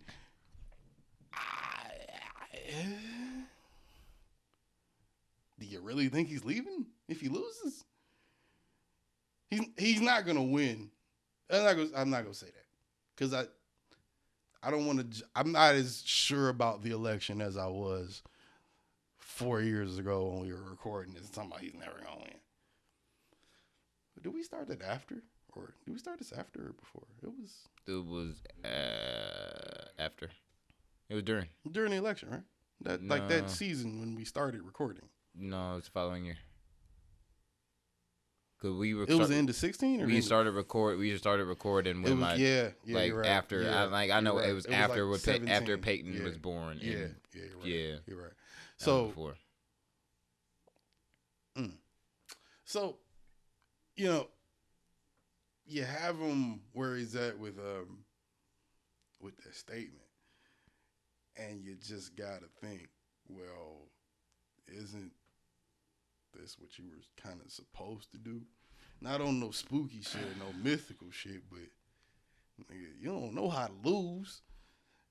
do you really think he's leaving if he loses? He's not gonna win. I'm not gonna say that because I don't want to. I'm not as sure about the election as I was 4 years ago when we were recording this. Talking about he's never gonna win. But did we start that after, or did we start this after or before? It was After. It was during the election, right? That season when we started recording. No, it was the following year. Cause we were. It was the end of 16, or we started recording when was, yeah, like you're right. after Yeah, I know right. it was It was after like after 17. Peyton Yeah. was born. Yeah, And you're right. yeah, You're right. that was So, before. so, you know, you have him where he's at with that statement, and you just gotta think, well, isn't this what you were kind of supposed to do? Not on no spooky shit, no mythical shit, but nigga, you don't know how to lose.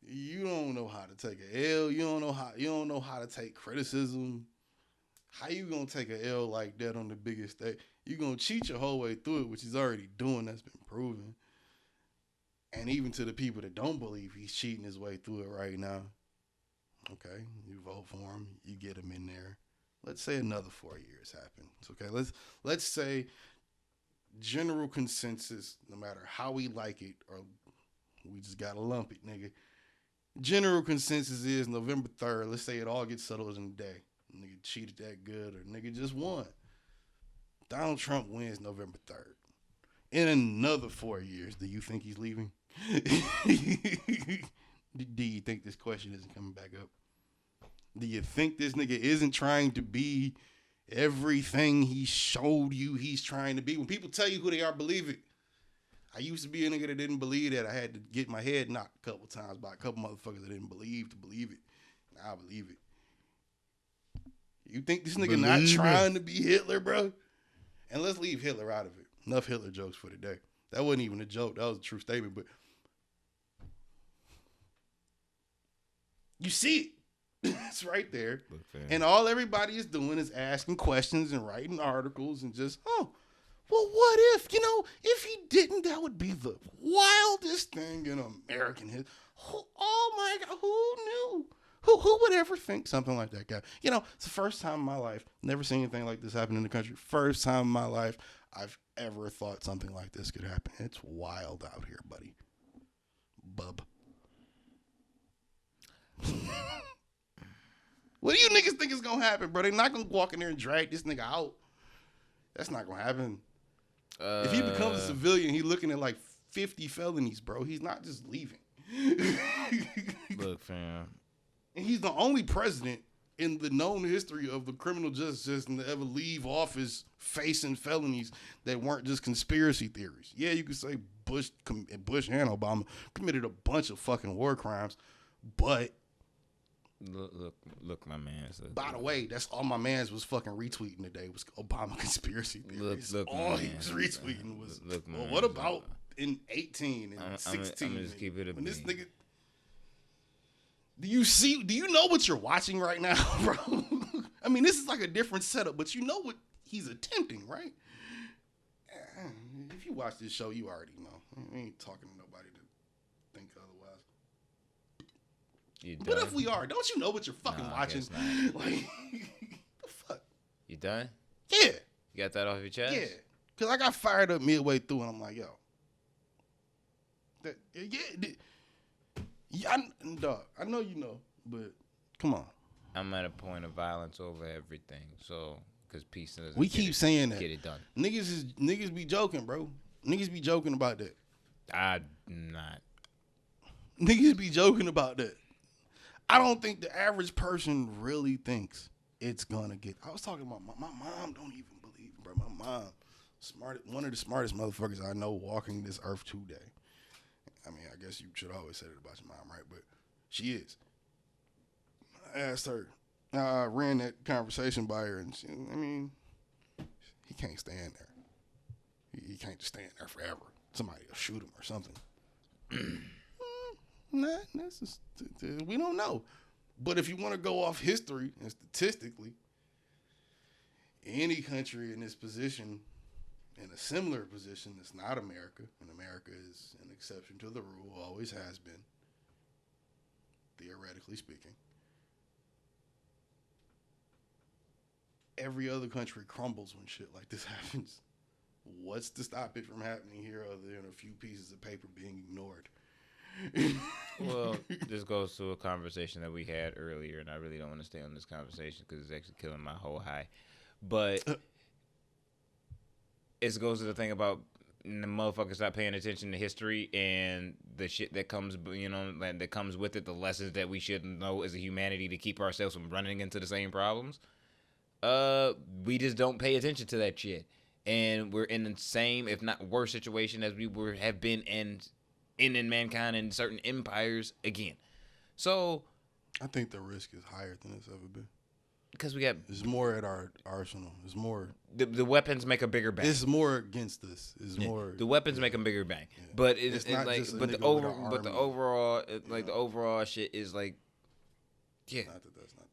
You don't know how to take a L. You don't know how to take criticism. How you gonna take a L like that on the biggest stage? You gonna cheat your whole way through it, which he's already doing. That's been proven. And even to the people that don't believe he's cheating his way through it right now, okay, you vote for him, you get him in there. Let's say another 4 years happens. Okay, let's say general consensus, no matter how we like it, or we just gotta lump it, nigga. General consensus is November 3rd. Let's say it all gets settled in a day. Nigga cheated that good, or nigga just won. Donald Trump wins November 3rd. In another 4 years, do you think he's leaving? Do you think this question isn't coming back up? Do you think this nigga isn't trying to be everything he showed you he's trying to be? When people tell you who they are, believe it. I used to be a nigga that didn't believe that. I had to get my head knocked a couple times by a couple motherfuckers that didn't believe to believe it. Now I believe it. You think this nigga not trying to be Hitler, bro? And let's leave Hitler out of it. Enough Hitler jokes for today. That wasn't even a joke. That was a true statement. But you see it. It's right there. And all everybody is doing is asking questions and writing articles and just, well, what if? If he didn't, that would be the wildest thing in American history. Oh, my God. Who knew? Who would ever think something like that, guy? It's the first time in my life, never seen anything like this happen in the country. First time in my life I've ever thought something like this could happen. It's wild out here, buddy. Bub. What do you niggas think is going to happen, bro? They're not going to walk in there and drag this nigga out. That's not going to happen. If he becomes a civilian, he's looking at like 50 felonies, bro. He's not just leaving. Look, fam. And he's the only president in the known history of the criminal justice system to ever leave office facing felonies that weren't just conspiracy theories. Yeah, you could say Bush and Obama committed a bunch of fucking war crimes, but look, my man. By the way, that's all my man's was fucking retweeting today was Obama conspiracy theories. Look, all he was retweeting was, well, what about in 18 and 16? I'm just keep it a when this bean. nigga. Do you know what you're watching right now, bro? I mean, this is like a different setup, but you know what he's attempting, right? If you watch this show, you already know. I ain't talking to nobody to think otherwise. But if we are, don't you know what you're fucking watching? Like, the fuck? You done? Yeah. You got that off your chest? Yeah. Because I got fired up midway through, and I'm like, yo. Dog, I know you know, but come on. I'm at a point of violence over everything, so because peace doesn't. We keep saying that. Get it done. Niggas be joking, bro. Niggas be joking about that. I'm not. Niggas be joking about that. I don't think the average person really thinks it's gonna get. I was talking about my mom. Don't even believe it, bro. My mom, one of the smartest motherfuckers I know walking this earth today. I mean, I guess you should always say that about your mom, right? But she is. I asked her. I ran that conversation by her, and he can't stand there. He can't just stand there forever. Somebody will shoot him or something. Nah, that's just, we don't know. But if you want to go off history and statistically, any country in this position, in a similar position, that's not America, and America is an exception to the rule, always has been, theoretically speaking. Every other country crumbles when shit like this happens. What's to stop it from happening here other than a few pieces of paper being ignored? Well, this goes to a conversation that we had earlier, and I really don't want to stay on this conversation because it's actually killing my whole high. But it goes to the thing about the motherfuckers not paying attention to history and the shit that comes, that comes with it, the lessons that we should know as a humanity to keep ourselves from running into the same problems. We just don't pay attention to that shit, and we're in the same, if not worse, situation as we have been in mankind and certain empires again. So, I think the risk is higher than it's ever been. Because we got... There's more at our arsenal. There's more... The weapons make a bigger bang. It's more against us. It's more... The weapons make a bigger bang. Yeah. But it's not like... But the overall... Like, the overall shit is like... Yeah.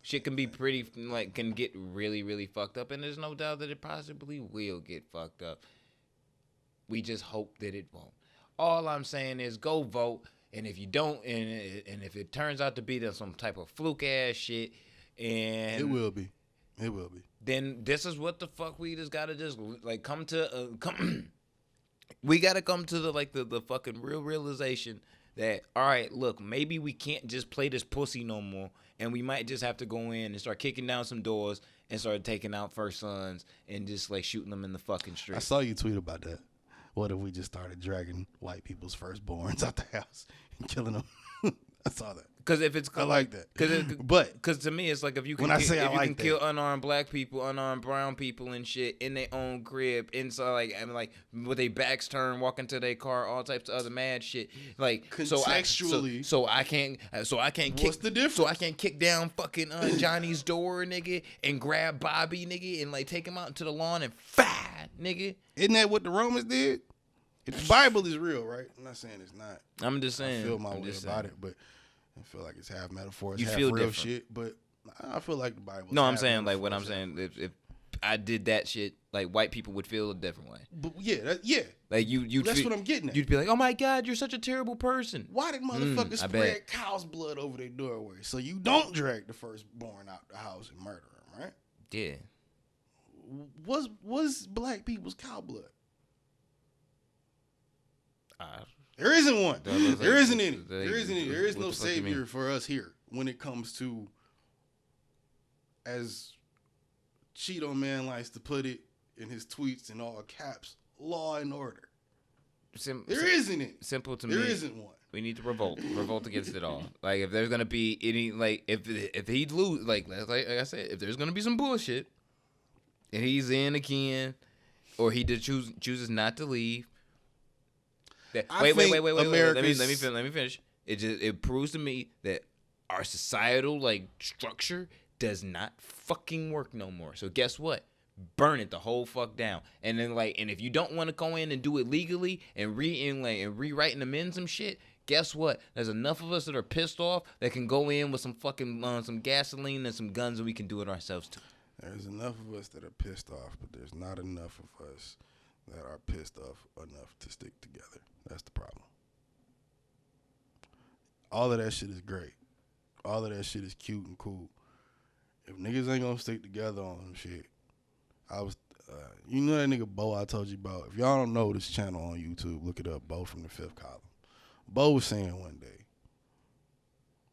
Shit can be pretty... Like, can get really, really fucked up. And there's no doubt that it possibly will get fucked up. We just hope that it won't. All I'm saying is go vote. And if you don't... And if it turns out to be some type of fluke-ass shit... And it will be. Then this is what the fuck we just gotta come to. We gotta come to the fucking real realization that, all right, look, maybe we can't just play this pussy no more, and we might just have to go in and start kicking down some doors and start taking out first sons and just like shooting them in the fucking street. I saw you tweet about that. What if we just started dragging white people's firstborns out the house and killing them? I saw that. Because if it's... I like that. Because to me, it's like if you can, kill unarmed black people, unarmed brown people and shit in their own crib, inside, with their backs turned, walking to their car, all types of other mad shit. Like, contextually. So I can't kick... What's the difference? So I can't kick down fucking Johnny's door, nigga, and grab Bobby, nigga, and, take him out into the lawn and fire, nigga. Isn't that what the Romans did? The Bible is real, right? I'm not saying it's not. I'm just saying. I feel my way about it, but I feel like it's half metaphor, it's you half feel real different. shit. But I feel like the Bible. No, I'm saying what I'm saying. If I did that shit, white people would feel a different way. But yeah. Like you. That's what I'm getting at. You'd be like, oh my God, you're such a terrible person. Why did motherfuckers spread cow's blood over their doorway so you don't drag the firstborn out the house and murder him, right? Yeah. Was black people's cow blood? There isn't one. There isn't any. There isn't any. There is no savior for us here when it comes to, as Cheeto Man likes to put it in his tweets in all caps, law and order. There isn't it. Simple to me. There isn't one. We need to revolt against it all. Like if there's gonna be any, if he'd lose, like I said, if there's gonna be some bullshit, and he's in again, or he chooses not to leave. Wait. Let me finish. It proves to me that our societal structure does not fucking work no more. So guess what? Burn it the whole fuck down. And then and if you don't want to go in and do it legally and rewrite and amend some shit, guess what? There's enough of us that are pissed off that can go in with some fucking some gasoline and some guns and we can do it ourselves too. There's enough of us that are pissed off, but there's not enough of us that are pissed off enough to stick together. That's the problem. All of that shit is great. All of that shit is cute and cool. If niggas ain't gonna stick together on some shit, you know that nigga Bo I told you about. If y'all don't know this channel on YouTube, look it up, Bo from the Fifth Column. Bo was saying one day,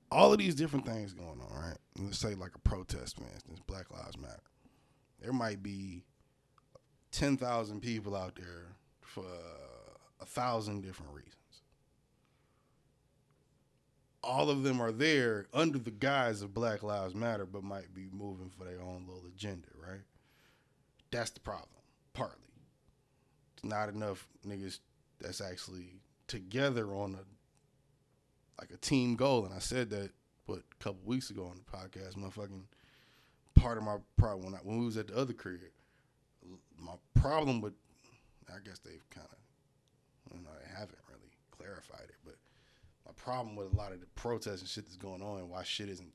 all of these different things going on, right? Let's say a protest, for instance, Black Lives Matter. There might be 10,000 people out there for 1,000 different reasons. All of them are there under the guise of Black Lives Matter, but might be moving for their own little agenda, right? That's the problem, partly. It's not enough niggas that's actually together on a team goal. And I said that, a couple weeks ago on the podcast, motherfucking part of my problem when we was at the other crib. My problem with, I guess they've kind of, they haven't really clarified it, but my problem with a lot of the protests and shit that's going on and why shit isn't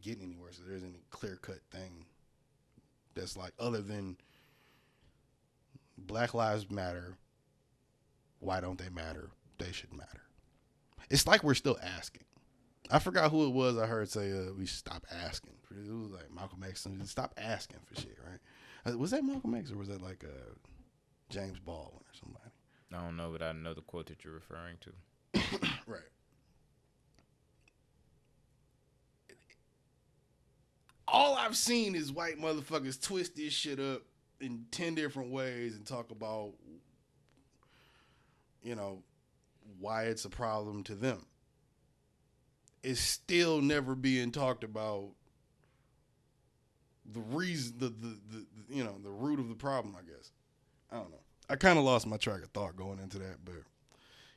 getting anywhere, so there isn't any clear-cut thing that's other than Black Lives Matter, why don't they matter? They should matter. It's like we're still asking. I forgot who it was I heard say we should stop asking. It was Malcolm X. Stop asking for shit, right? Was that Malcolm X or was that James Baldwin or somebody? I don't know, but I know the quote that you're referring to. Right. All I've seen is white motherfuckers twist this shit up in 10 different ways and talk about, why it's a problem to them. It's still never being talked about the reason, the root of the problem, I guess. I don't know. I kind of lost my track of thought going into that, but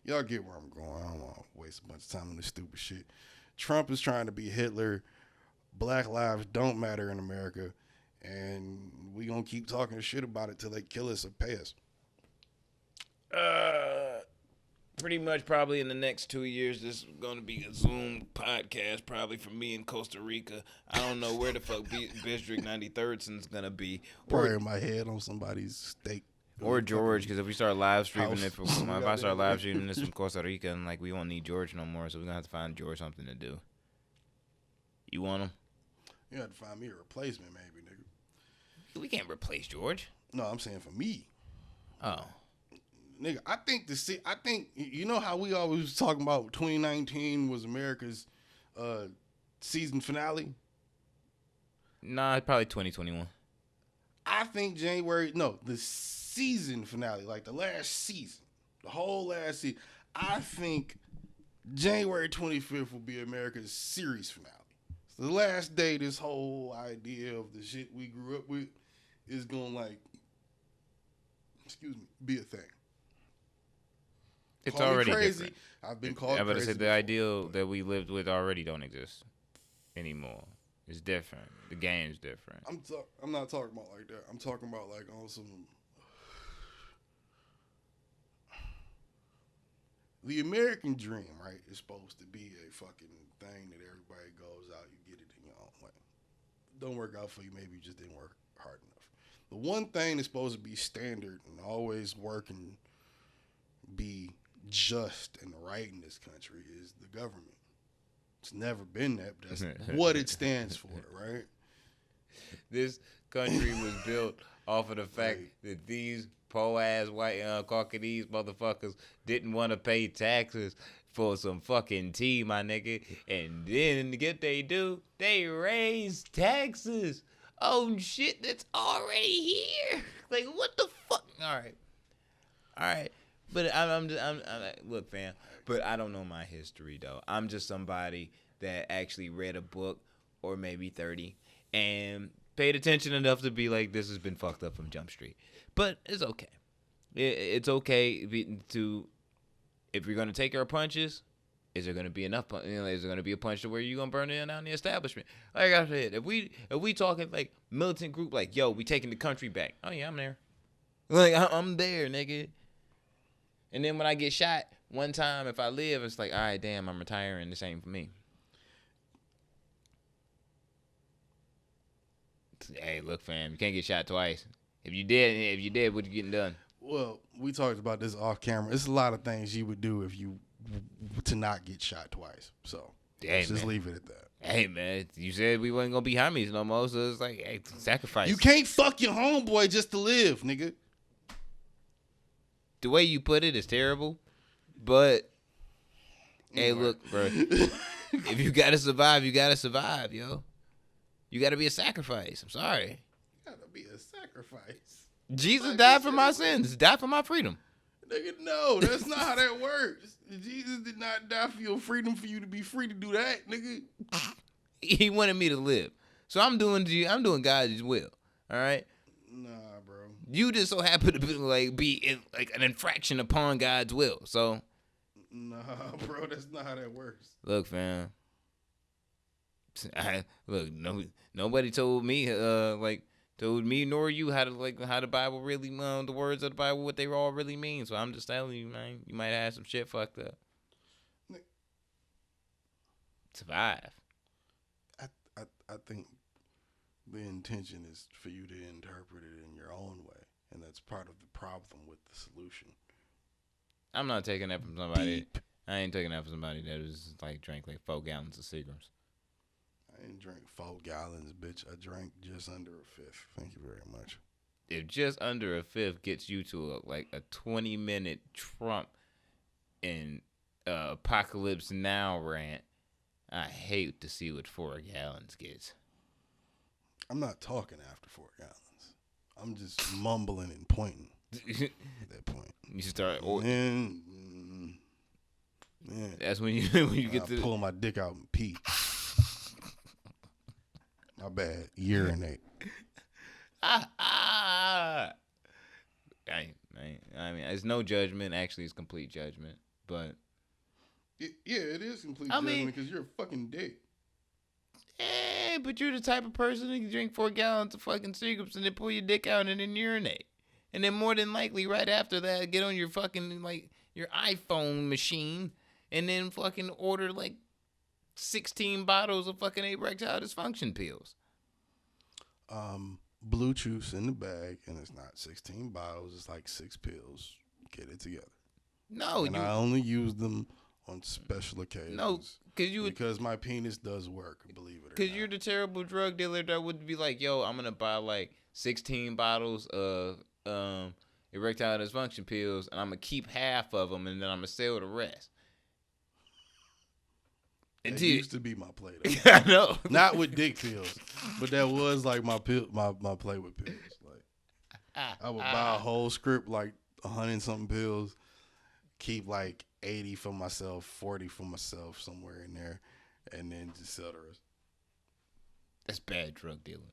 y'all get where I'm going. I don't want to waste a bunch of time on this stupid shit. Trump is trying to be Hitler. Black lives don't matter in America. And we going to keep talking shit about it till they kill us or pay us. Pretty much probably in the next 2 years, this is going to be a Zoom podcast probably from me in Costa Rica. I don't know where the fuck District 93rd's going to be. Probably in my head on somebody's steak. Or George, because if we start live streaming it, if I start live streaming this from Costa Rica, and we won't need George no more, so we're going to have to find George something to do. You want him? You have to find me a replacement, maybe, nigga. We can't replace George. No, I'm saying for me. Oh. Nigga, I think you know how we always was talking about 2019 was America's season finale? Nah, it's probably 2021. I think the season finale, like the last season, the whole last season. I think January 25th will be America's series finale. So the last day this whole idea of the shit we grew up with is going be a thing. It's Call me already crazy. different. I've been called I'm about to crazy. say the ideal that we lived with already don't exist anymore. It's different. The game's different. I'm not talking about like that. I'm talking about like on some. The American dream, right, is supposed to be a fucking thing that everybody goes out, you get it in your own way. Don't work out for you, maybe you just didn't work hard enough. The one thing that's supposed to be standard and always work and be just and right in this country is the government. It's never been that, but that's what it stands for, right? This country was built off of the fact that these po-ass white Caucasian motherfuckers didn't want to pay taxes for some fucking tea, my nigga. And then get they do, they raise taxes on shit that's already here. Like, what the fuck? All right. But I'm look, fam. But I don't know my history though. I'm just somebody that actually read a book, or maybe 30, and paid attention enough to be like, this has been fucked up from Jump Street. But it's okay. It's okay to, if you're gonna take our punches, is there gonna be enough? Is there gonna be a punch to where you gonna burn down the establishment? Like I said, if we talking like militant group, like yo, we taking the country back. Oh yeah, I'm there. Like I'm there, nigga. And then when I get shot one time, if I live, it's like, all right, damn, I'm retiring. This ain't for me. Hey, look, fam, you can't get shot twice. If you did, what you getting done? Well, we talked about this off camera. It's a lot of things you would do if you to not get shot twice. So let's just leave it at that. Hey, man, you said we wasn't gonna be homies no more, so it's like, hey, sacrifice. You can't fuck your homeboy just to live, nigga. The way you put it is terrible, but hey, look, bro. If you gotta survive, you gotta survive, yo. You gotta be a sacrifice. I'm sorry. You gotta be a sacrifice. Jesus died for my sins. Died for my freedom. Nigga, no, that's not how that works. Jesus did not die for your freedom for you to be free to do that, nigga. He wanted me to live, so I'm doing God's will. All right. Nah, bro. You just so happen to be an infraction upon God's will. So, nah, bro, that's not how that works. Look, fam. Nobody told me nor you how the Bible really the words of the Bible, what they all really mean. So I'm just telling you, man, you might have some shit fucked up. Survive. I think the intention is for you to interpret it in your own way, and that's part of the problem with the solution. I'm not taking that from somebody. Beep. I ain't taking that from somebody that was drank 4 gallons of Seagrams. I didn't drink 4 gallons, bitch. I drank just under a fifth. Thank you very much. If just under a fifth gets you to a 20-minute Trump and Apocalypse Now rant, I hate to see what 4 gallons gets. I'm not talking after 4 gallons. I'm just mumbling and pointing at that point. You should start. And That's when you get I to pull my dick out and pee. My bad. Urinate. I mean, it's no judgment. Actually, it's complete judgment. But Yeah, it is complete I mean- judgment because you're a fucking dick. but you're the type of person who can drink 4 gallons of fucking cigarettes and then pull your dick out and then urinate, and then more than likely right after that get on your fucking like your iPhone machine and then fucking order like 16 bottles of fucking erectile dysfunction pills. Blue juice in the bag, and it's not 16 bottles. It's like 6 pills. Get it together. No, And I only use them on special occasions. no, because my penis does work. Believe it or not. Because you're the terrible drug dealer that would be like, yo, I'm gonna buy like 16 bottles of erectile dysfunction pills, and I'm gonna keep half of them, and then I'm gonna sell the rest. That Until used to be my play. Though. I know. Not with dick pills, but that was like my pill, my play with pills. Like I would buy a whole script, like 100 something pills, keep like 80 for myself, 40 for myself, somewhere in there, and then just sell the rest. That's bad drug dealing.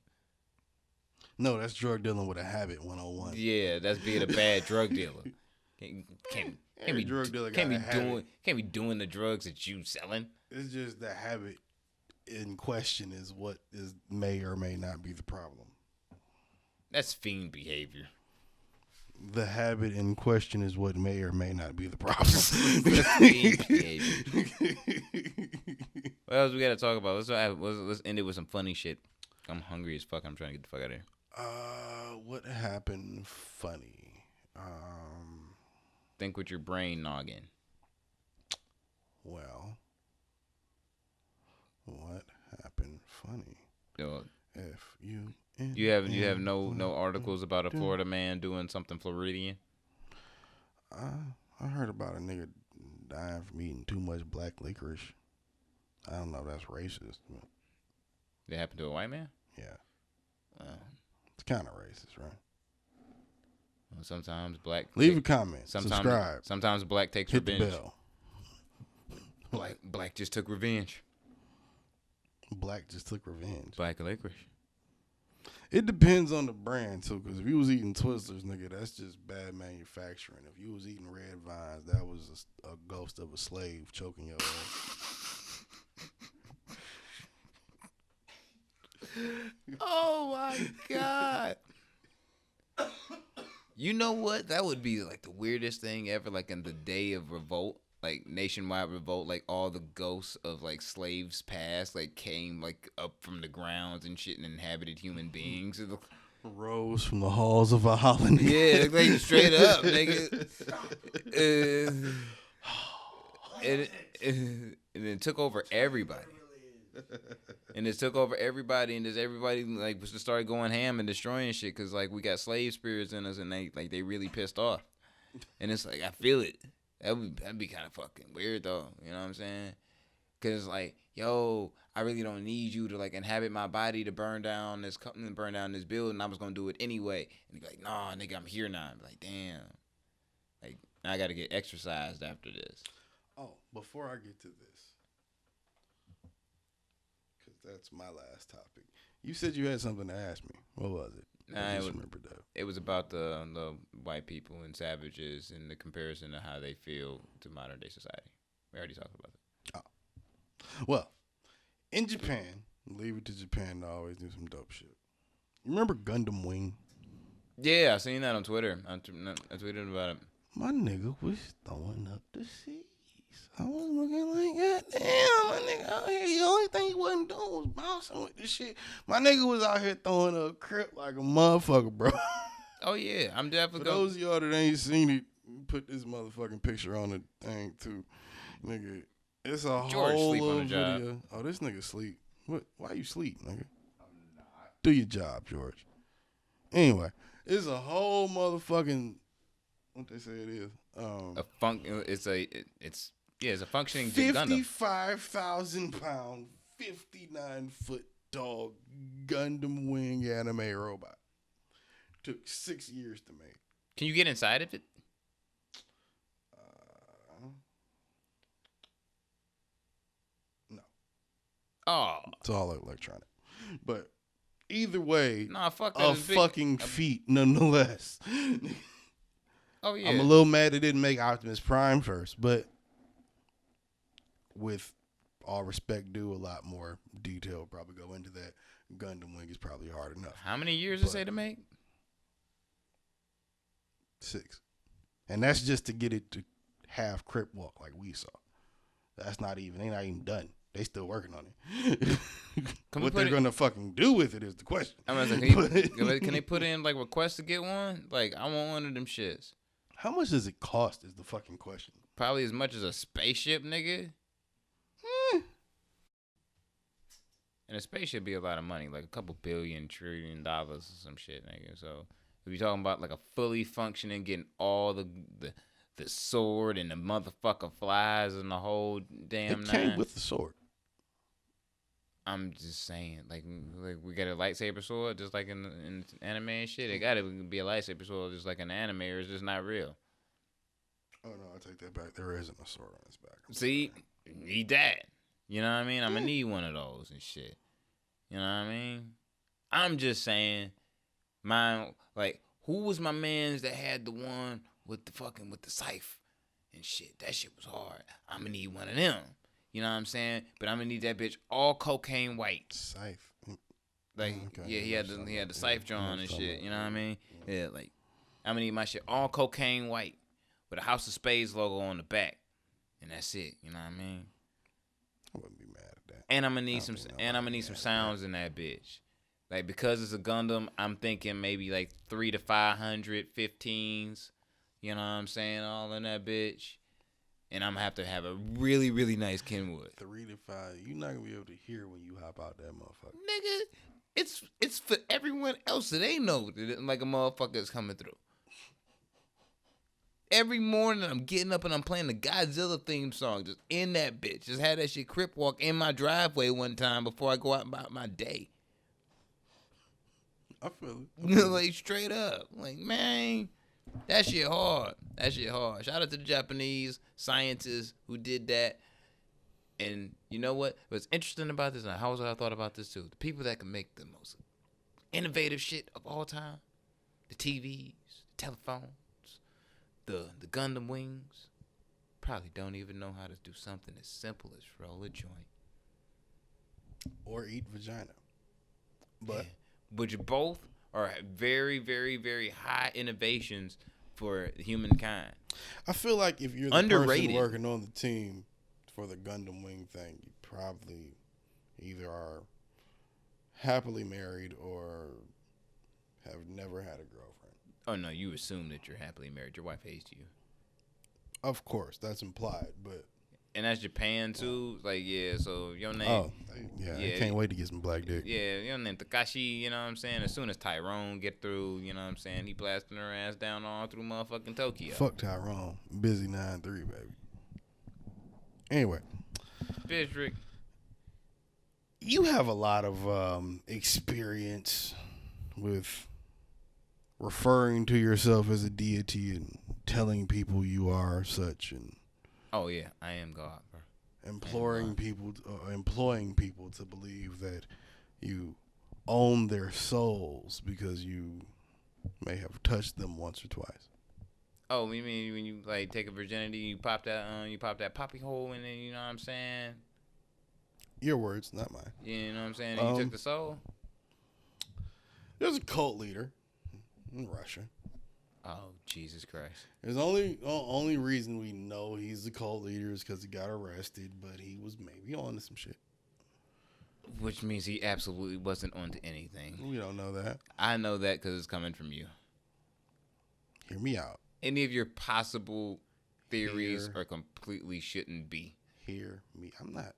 No, that's drug dealing with a habit 101. Yeah, that's being a bad drug dealer. Can't Every be drug dealer can't got be a habit. can't be doing the drugs that you selling. It's just the habit in question is what may or may not be the problem. That's fiend behavior. The habit in question is what may or may not be the problem. That's fiend behavior. What else we gotta talk about? Let's end it with some funny shit. I'm hungry as fuck. I'm trying to get the fuck out of here. What happened funny? Think with your brain noggin. Well, what happened funny? Yo, You have no articles about a Florida man doing something Floridian? I heard about a nigga dying from eating too much black licorice. I don't know if that's racist. But That happened to a white man? yeah, it's kind of racist, right? Well, sometimes black Leave a comment. sometimes Subscribe. Sometimes black takes Hit revenge. the bell. Black just took revenge. Black just took revenge. Black licorice. It depends on the brand too, because if you was eating Twisters, nigga, that's just bad manufacturing. If you was eating Red Vines, that was a ghost of a slave choking your ass. Oh my God. You know what? That would be like the weirdest thing ever. Like in the day of revolt, like nationwide revolt, like all the ghosts of like slaves past, like came like up from the grounds and shit and inhabited human beings. Rose from the halls of Valhalla. Yeah, like straight up, nigga. And it took over everybody. And it took over everybody, and everybody like was to start going ham and destroying shit because like we got slave spirits in us, and they really pissed off. And it's like I feel it. That'd be kind of fucking weird though. You know what I'm saying? Cause like, yo, I really don't need you to like inhabit my body to burn down this company, burn down this building. I was gonna do it anyway. And he'd be like, nah, nigga, I'm here now. I'd be like, damn. Like I gotta get exercised after this. Oh, before I get to this, because that's my last topic. You said you had something to ask me. What was it? I just remembered that. It was about the white people and savages and the comparison of how they feel to modern day society. We already talked about that. Oh. Well, in Japan, leave it to Japan to always do some dope shit. You remember Gundam Wing? Yeah, I seen that on Twitter. I tweeted about it. My nigga was throwing up the seas. I was looking like, God damn, my nigga out here. The only thing he wasn't doing was bouncing with this shit. My nigga was out here throwing a crip like a motherfucker, bro. Oh, yeah. I'm definitely For those of y'all that ain't seen it, put this motherfucking picture on the thing, too. Nigga, it's a George whole sleep on little the job. video. Oh, this nigga sleep. What? Why you sleep, nigga? I'm not. Do your job, George. Anyway, it's a whole motherfucking, what they say it is. It's a functioning Gundam. 55,000 pound, 59-foot tall Gundam Wing anime robot. Took 6 years to make. Can you get inside of it? No. Oh. It's all electronic. But either way, Nah, fuck that. a It's big. fucking feat nonetheless. Oh, yeah. I'm a little mad they didn't make Optimus Prime first, but with all respect due, a lot more detail probably go into that. Gundam Wing is probably hard enough. How many years does it say to make? 6. And that's just to get it to have Crip Walk like we saw. That's not even, they not even done. They still working on it. What they're gonna fucking do with it is the question. I mean, can they put in like requests to get one? Like, I want one of them shits. How much does it cost is the fucking question. Probably as much as a spaceship, nigga. And a spaceship be a lot of money, like a couple $1 trillion or some shit, nigga. So if you're talking about like a fully functioning, getting all the sword and the motherfucker flies and the whole damn It came nine. with the sword. I'm just saying, like we got a lightsaber sword, just like in anime and shit. It gotta be a lightsaber sword, just like an anime, or it's just not real. Oh no, I take that back. There isn't a sword on his back. See, need that. You know what I mean? I'm gonna need one of those and shit. You know what I mean? I'm just saying, who was my mans that had the one with the scythe and shit? That shit was hard. I'm gonna need one of them. You know what I'm saying? But I'm gonna need that bitch all cocaine white. Scythe. Like, Okay, yeah, he had the scythe drawn and shit. You know what I mean? Yeah, like, I'm gonna need my shit all cocaine white with a House of Spades logo on the back, and that's it. You know what I mean? I wouldn't be mad at that. And I'm gonna need some sounds in that bitch. Like, because it's a Gundam, I'm thinking maybe like 300 to 500 15s. You know what I'm saying? All in that bitch. And I'm gonna have to have a really, really nice Kenwood. 3 to 5. You're not gonna be able to hear when you hop out that motherfucker. Nigga, it's for everyone else that they know that like a motherfucker is coming through. Every morning I'm getting up and I'm playing the Godzilla theme song just in that bitch. Just had that shit Crip Walk in my driveway one time before I go out about my day. I feel it. Like, straight up. Like, man, that shit hard. Shout out to the Japanese scientists who did that. And you know what? What's interesting about this, and how I thought about this too, the people that can make the most innovative shit of all time, the TVs, the telephones, the Gundam wings, probably don't even know how to do something as simple as roll a joint. Or eat vagina. But Which both are very, very, very high innovations for humankind. I feel like if you're the Underrated. person working on the team for the Gundam Wing thing, you probably either are happily married or have never had a girlfriend. Oh, no, you assume that you're happily married. Your wife hates you. Of course, that's implied, but... And that's Japan, too. Like, yeah, so your name... Oh, yeah, I can't wait to get some black dick. Yeah, your name Takashi, you know what I'm saying? As soon as Tyrone get through, you know what I'm saying? He blasting her ass down all through motherfucking Tokyo. Fuck Tyrone. Busy 9-3, baby. Anyway. District. You have a lot of experience with referring to yourself as a deity and telling people you are such and... Oh, yeah, I am God, bro. Employing people to believe that you own their souls because you may have touched them once or twice. Oh, you mean when you like take a virginity, you pop that poppy hole in it, you know what I'm saying? Your words, not mine. You know what I'm saying? And you took the soul? There's a cult leader in Russia. Oh, Jesus Christ. There's only reason we know he's the cult leader is because he got arrested, but he was maybe on to some shit. Which means he absolutely wasn't onto anything. We don't know that. I know that because it's coming from you. Hear me out. Any of your possible theories are completely shouldn't be. Hear me. I'm not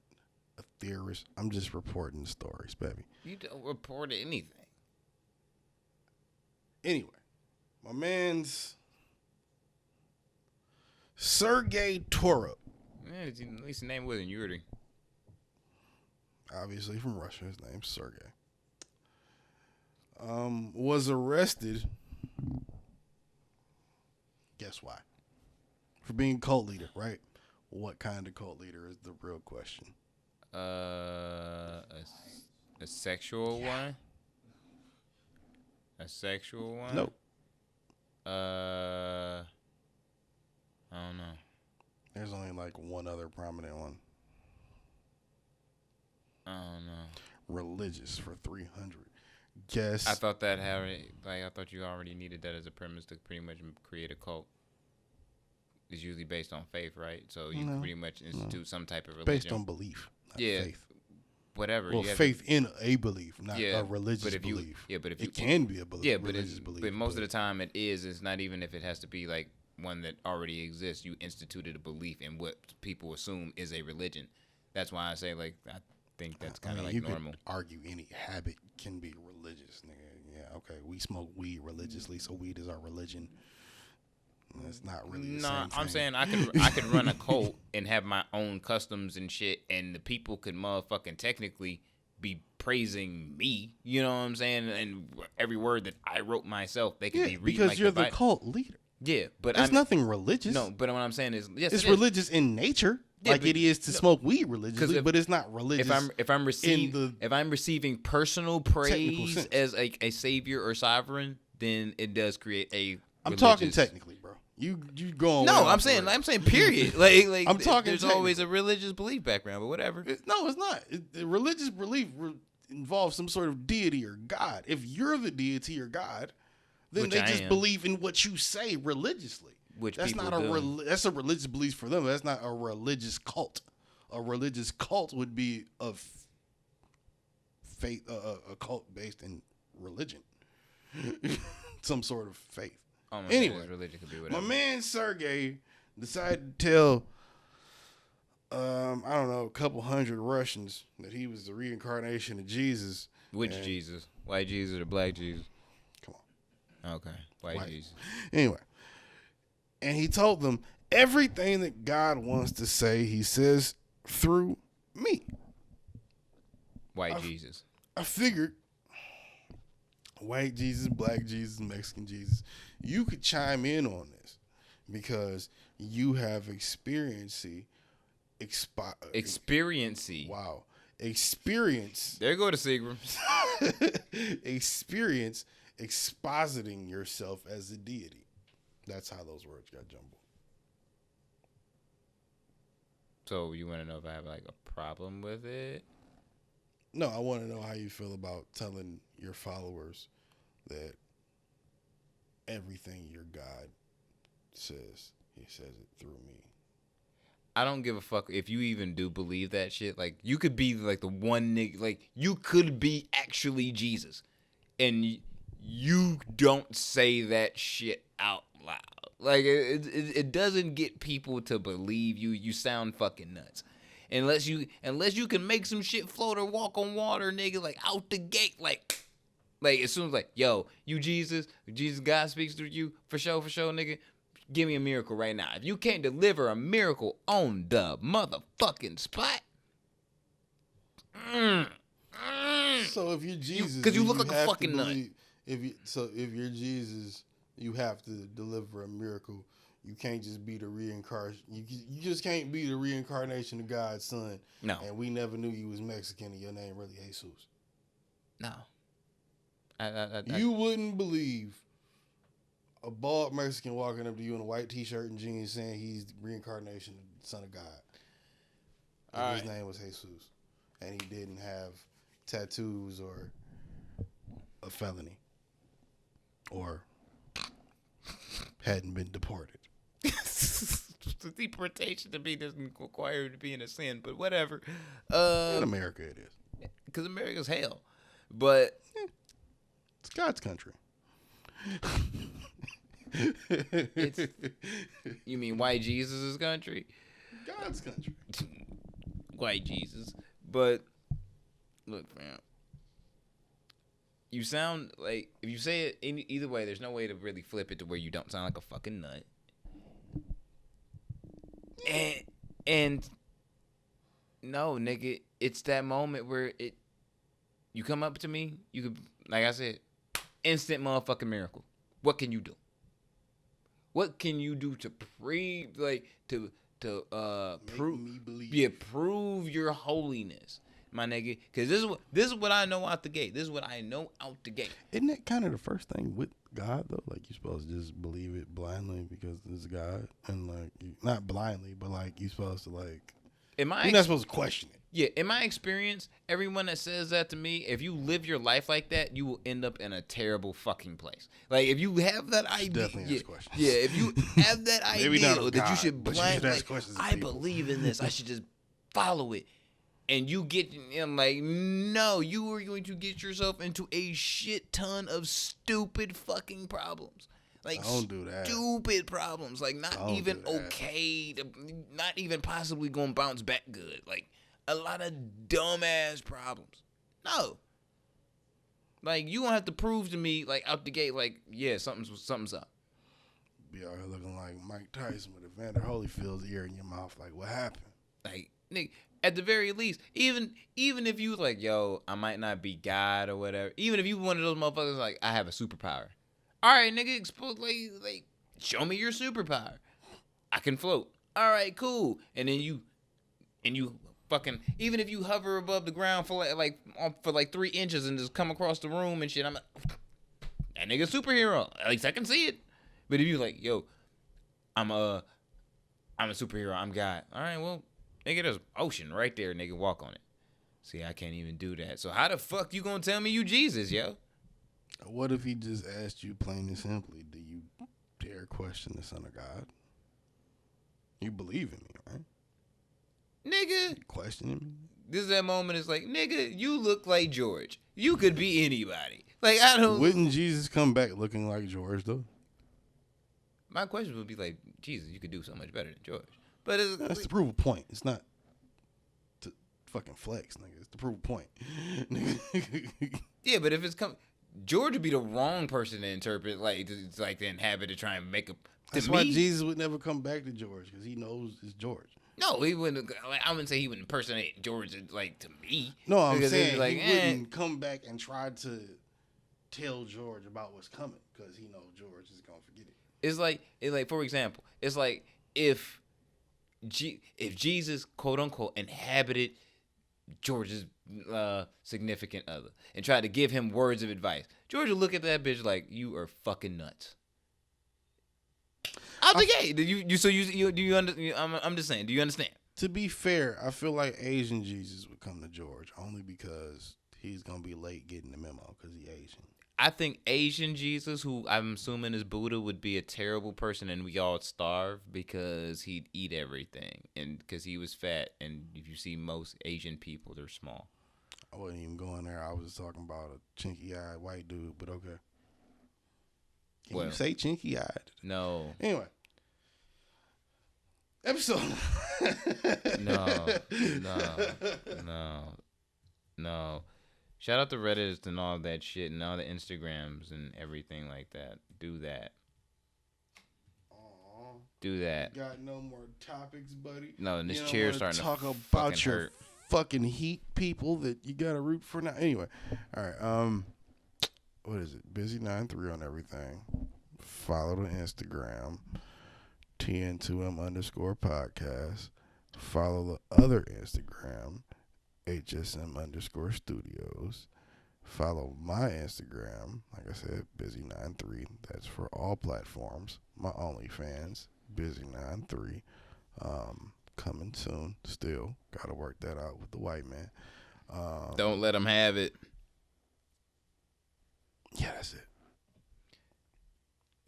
a theorist. I'm just reporting the stories, baby. You don't report anything. Anyway, my man's Sergei Torov. Yeah, at least the name wasn't Yuri. Obviously from Russia. His name's Sergei. Was arrested Guess why? For being cult leader, right? What kind of cult leader is the real question? A sexual one? A sexual one? Nope. I don't know. There's only like one other prominent one. I don't know. Religious for 300. Guess. I thought that I thought you already needed that as a premise to pretty much create a cult. It's usually based on faith, right? So you pretty much institute some type of religion. Based on belief, not yeah, faith. Whatever. Well, faith in a belief, not a religious but if you, belief. Yeah, but if you, it can be a belief. Yeah, but religious belief. But most of the time it is. It's not even if it has to be like one that already exists. You instituted a belief in what people assume is a religion. That's why I say like I think that's kind of like you normal. Could argue any habit can be religious, nigga. Yeah, okay. We smoke weed religiously, so weed is our religion. That's not really the same thing. I'm saying I could run a cult and have my own customs and shit, and the people could motherfucking technically be praising me. You know what I'm saying? And every word that I wrote myself, they could be reading because like you're the cult leader. Yeah, but there's nothing religious. No, but what I'm saying is, yes, it's religious in nature, like it is to smoke weed religiously, but it's not religious. If I'm receiving personal praise as a savior or sovereign, then it does create a. I'm talking technically, bro. You go on. No, I'm saying period. like I'm talking. There's always a religious belief background, but whatever. No, it's not. Religious belief involves some sort of deity or God. If you're the deity or God, then they just believe in what you say religiously. That's not that's a religious belief for them. That's not a religious cult. A religious cult would be a faith, a cult based in religion, some sort of faith. Anyway, religion could be whatever. My man Sergey decided to tell, I don't know, a couple hundred Russians that he was the reincarnation of Jesus. Which Jesus? White Jesus or black Jesus? Come on. Okay, white Jesus. Anyway, and he told them everything that God wants to say, he says through me. White Jesus. I figured white Jesus, black Jesus, Mexican Jesus, you could chime in on this because you have experiency. Wow. Experience. There go to Seagram. Experience expositing yourself as a deity. That's how those words got jumbled. So you want to know if I have like a problem with it? No, I want to know how you feel about telling your followers that everything your God says, he says it through me. I don't give a fuck if you even do believe that shit. Like, you could be like the one nigga, like, you could be actually Jesus. And you don't say that shit out loud. Like, it doesn't get people to believe you. You sound fucking nuts. Unless you can make some shit float or walk on water, nigga, like, out the gate, like as soon as, like, yo, you Jesus, God speaks through you, for sure, nigga, give me a miracle right now. If you can't deliver a miracle on the motherfucking spot, So if you're Jesus, because you look like a fucking nut. If you're Jesus, you have to deliver a miracle. You can't just be the reincarnation. You just can't be the reincarnation of God's son. No. And we never knew you was Mexican and your name really Jesus. No. You wouldn't believe a bald Mexican walking up to you in a white t-shirt and jeans saying he's the reincarnation of the son of God. His name was Jesus. And he didn't have tattoos or a felony. Or hadn't been deported. Deportation to me doesn't require to be in a sin, but whatever. In America it is. Because America's hell. But it's God's country. You mean white Jesus' country? God's country. White Jesus. But look, fam. You sound like, if you say it either way, there's no way to really flip it to where you don't sound like a fucking nut. And no, nigga, it's that moment where you come up to me, you could, like I said, instant motherfucking miracle. What can you do? What can you do to prove me believe. prove your holiness, my nigga? Because this is what I know out the gate. This is what I know out the gate. Isn't that kind of the first thing with God though? Like you're supposed to just believe it blindly because it's God, and like not blindly, but like you're supposed to like. You're not supposed to question it. Yeah, in my experience, everyone that says that to me, if you live your life like that, you will end up in a terrible fucking place. Like if you have that idea, Definitely ask questions. yeah, if you have that Maybe not idea of that God, you should but you should blindly, ask questions of I people. believe in this, I should just follow it, and you get, I'm like, no, you are going to get yourself into a shit ton of stupid fucking problems. Like Don't do that. stupid problems, like not Don't even do that. okay, not even possibly gonna bounce back good. Like a lot of dumbass problems. No, like you gonna have to prove to me, like out the gate, like yeah, something's up. Be out here looking like Mike Tyson with Evander Holyfield's ear in your mouth. Like what happened? Like nigga, at the very least, even if you like, yo, I might not be God or whatever. Even if you one of those motherfuckers like, I have a superpower. All right, nigga, expose like show me your superpower. I can float. All right, cool. And then you fucking, even if you hover above the ground for like 3 inches and just come across the room and shit, I'm like, that nigga superhero. At least I can see it. But if you like, yo, I'm a superhero. I'm God. All right, well, nigga, there's ocean right there. Nigga, walk on it. See, I can't even do that. So how the fuck you gonna tell me you Jesus, yo? What if he just asked you plain and simply, do you dare question the Son of God? You believe in me, right? Nigga, You questioning me? this is that moment. It's like, nigga, you look like George. You could be anybody. Like, I don't. Wouldn't Jesus come back looking like George though? My question would be like, Jesus, you could do so much better than George. But it's, That's to prove a point. It's not to fucking flex, nigga. It's to prove a point. yeah, but if it's George would be the wrong person to interpret, like, it's like to inhabit to try and make a. That's why Jesus would never come back to George because he knows it's George. No, he wouldn't. Like, I wouldn't say he would impersonate George like to me. No, I'm because it'd saying be like, he wouldn't come back and try to tell George about what's coming because he knows George is gonna forget it. It's like for example, it's like if Jesus quote unquote inhabited George's significant other and tried to give him words of advice, George would look at that bitch like, you are fucking nuts. Out the gate. I'm just saying. Do you understand? To be fair, I feel like Asian Jesus would come to George only because he's gonna be late getting the memo because he's Asian. I think Asian Jesus, who I'm assuming is Buddha, would be a terrible person, and we all starve because he'd eat everything, and because he was fat. And if you see most Asian people, they're small. I wasn't even going there. I was talking about a chinky-eyed white dude, but okay. Can you say chinky-eyed? No. Anyway. Episode. No. Shout out to Reddit and all that shit and all the Instagrams and everything like that. Do that. Aww. Do that. Got no more topics, buddy. No, and this chair's starting to talk fucking about your hurt. fucking heat people that you gotta root for now. Anyway, all right. What is it? Busy93 on everything. Follow the Instagram. TN2M_podcast. Follow the other Instagram. HSM_studios. Follow my Instagram. Like I said, Busy93. That's for all platforms. My OnlyFans, Busy93. Coming soon. Still gotta work that out with the white man. Don't let them have it. Yeah, that's it.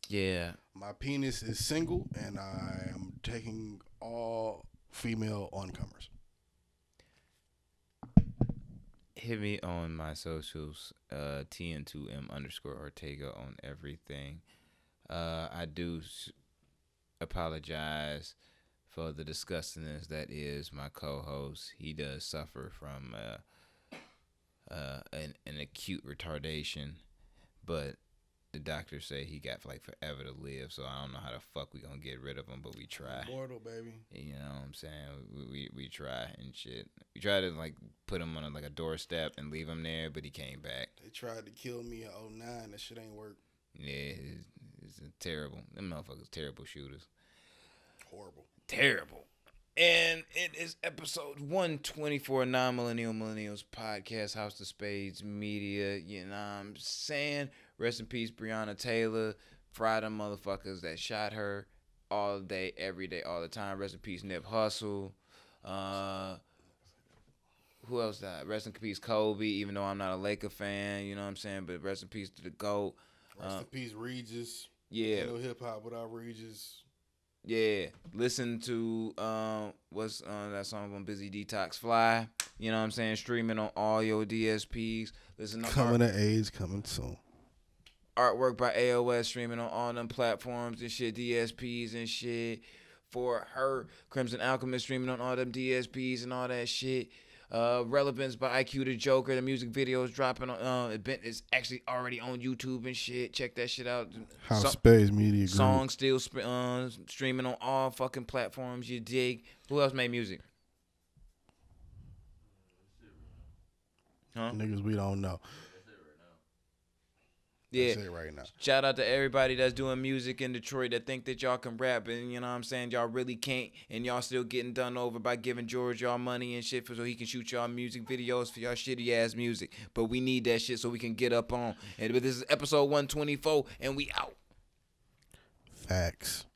Yeah. My penis is single, and I am taking all female oncomers. Hit me on my socials, TN2M_Ortega on everything. I do apologize for the disgustingness that is my co-host. He does suffer from an acute retardation, but the doctors say he got like forever to live, so I don't know how the fuck we gonna get rid of him, but we try. Mortal, baby. You know what I'm saying? We try and shit. We try to like put him on a doorstep and leave him there, but he came back. They tried to kill me in 2009. That shit ain't work. Yeah, It's terrible. Them motherfuckers terrible shooters. Horrible. Terrible. And it is episode 124, Millennials Podcast, House of Spades Media. You know what I'm saying? Rest in peace, Breonna Taylor. Fry them motherfuckers that shot her all day, every day, all the time. Rest in peace, Nip Hussle. Who else died? Rest in peace, Kobe, even though I'm not a Laker fan, you know what I'm saying? But rest in peace to the GOAT. Rest in peace, Regis. Yeah. No hip hop without Regis. Yeah. Listen to what's that song on Busy Detox Fly. You know what I'm saying? Streaming on all your DSPs. Listen to Coming to age, coming soon. Artwork by AOS, streaming on all them platforms and shit, DSPs and shit. For her, Crimson Alchemist, streaming on all them DSPs and all that shit. Relevance by IQ the Joker. The music video is dropping on event is actually already on YouTube and shit. Check that shit out. House Space Media Group. Song still streaming on all fucking platforms. You dig? Who else made music? Huh? Niggas we don't know. Yeah. That's it right now. Shout out to everybody that's doing music in Detroit that think that y'all can rap and you know what I'm saying, y'all really can't, and y'all still getting done over by giving George y'all money and shit so he can shoot y'all music videos for y'all shitty ass music. But we need that shit so we can get up on. And but this is episode 124 and we out. Facts.